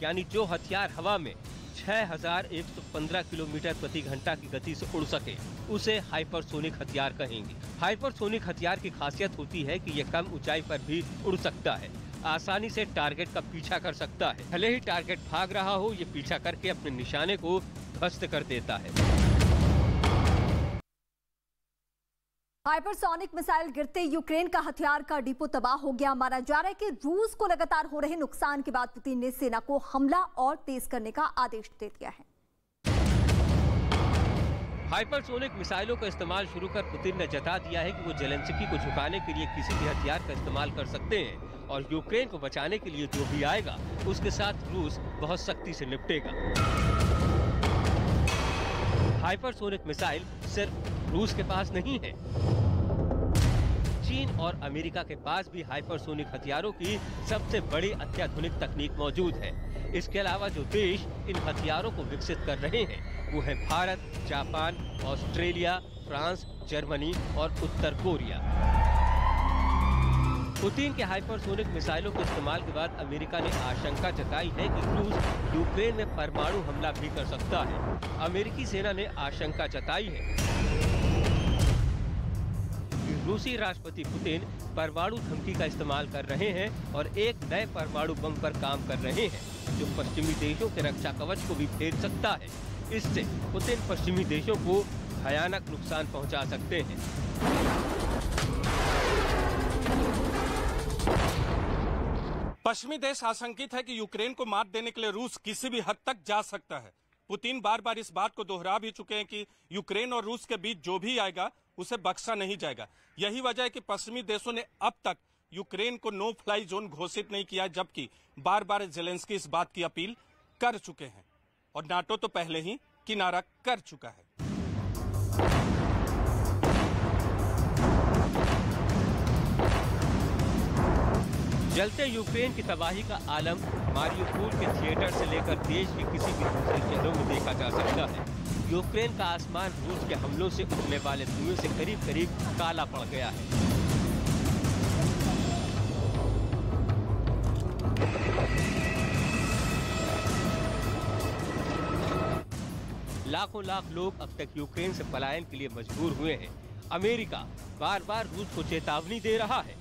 Speaker 12: यानी जो हथियार हवा में 6115 किलोमीटर प्रति घंटा की गति से उड़ सके उसे हाइपरसोनिक हथियार कहेंगे। हाइपरसोनिक हथियार की खासियत होती है कि यह कम ऊंचाई पर भी उड़ सकता है, आसानी से टारगेट का पीछा कर सकता है, भले ही टारगेट भाग रहा हो, ये पीछा करके अपने निशाने को ध्वस्त कर देता है।
Speaker 1: हाइपरसोनिक मिसाइल गिरते यूक्रेन का हथियार का डिपो तबाह हो गया। माना जा रहा है कि रूस को लगातार हो रहे नुकसान के बाद पुतिन ने सेना को हमला और तेज करने का आदेश दे दिया है।
Speaker 12: हाइपरसोनिक मिसाइलों का इस्तेमाल शुरू कर पुतिन ने जता दिया है कि वो जेलेंस्की को झुकाने के लिए किसी भी हथियार का इस्तेमाल कर सकते हैं और यूक्रेन को बचाने के लिए जो भी आएगा उसके साथ रूस बहुत सख्ती से निपटेगा। हाइपरसोनिक मिसाइल सिर्फ रूस के पास नहीं है, चीन और अमेरिका के पास भी हाइपरसोनिक हथियारों की सबसे बड़ी अत्याधुनिक तकनीक मौजूद है। इसके अलावा जो देश इन हथियारों को विकसित कर रहे हैं वो है Bharat, Japan, Australia, France, Germany और उत्तर कोरिया। पुतिन के हाइपरसोनिक मिसाइलों के इस्तेमाल के बाद अमेरिका ने आशंका जताई है कि रूस यूक्रेन में परमाणु हमला भी कर सकता है। अमेरिकी सेना ने आशंका जताई है कि रूसी राष्ट्रपति पुतिन परमाणु धमकी का इस्तेमाल कर रहे हैं और एक नए परमाणु बम पर काम कर रहे हैं, जो पश्चिमी देशों के रक्षा कवच को भी फेर सकता है। इससे पुतिन पश्चिमी देशों को भयानक नुकसान पहुंचा सकते हैं।
Speaker 6: पश्चिमी देश आशंकित है कि यूक्रेन को मात देने के लिए रूस किसी भी हद तक जा सकता है। पुतिन बार बार इस बात को दोहरा भी चुके हैं कि यूक्रेन और रूस के बीच जो भी आएगा उसे बख्शा नहीं जाएगा। यही वजह है कि पश्चिमी देशों ने अब तक यूक्रेन को नो फ्लाई जोन घोषित नहीं किया, जबकि बार बार जेलेंस्की इस बात की अपील कर चुके हैं और नाटो तो पहले ही किनारा कर चुका है।
Speaker 12: जलते यूक्रेन की तबाही का आलम मारियुपोल के थिएटर से लेकर देश के किसी भी दूसरे शहरों में देखा जा सकता है। यूक्रेन का आसमान रूस के हमलों से उठने वाले धुएं से करीब करीब काला पड़ गया है। लाखों लाख लोग अब तक यूक्रेन से पलायन के लिए मजबूर हुए हैं। अमेरिका बार बार रूस को चेतावनी दे रहा है।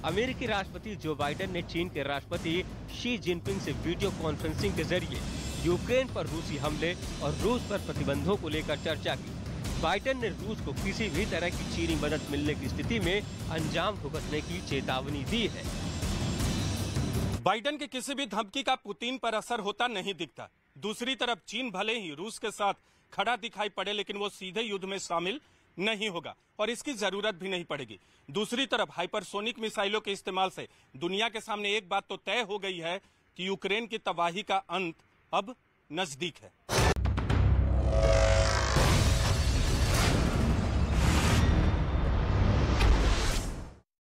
Speaker 12: अमेरिकी राष्ट्रपति जो बाइडेन ने चीन के राष्ट्रपति शी जिनपिंग से वीडियो कॉन्फ्रेंसिंग के जरिए यूक्रेन पर रूसी हमले और रूस पर प्रतिबंधों को लेकर चर्चा की। बाइडेन ने रूस को किसी भी तरह की चीनी मदद मिलने की स्थिति में अंजाम भुगतने की चेतावनी दी है।
Speaker 6: बाइडेन की किसी भी धमकी का पुतिन पर असर होता नहीं दिखता। दूसरी तरफ चीन भले ही रूस के साथ खड़ा दिखाई पड़े, लेकिन वो सीधे युद्ध में शामिल नहीं होगा और इसकी जरूरत भी नहीं पड़ेगी। दूसरी तरफ हाइपरसोनिक मिसाइलों के इस्तेमाल से दुनिया के सामने एक बात तो तय हो गई है कि यूक्रेन की तबाही का अंत अब नजदीक है।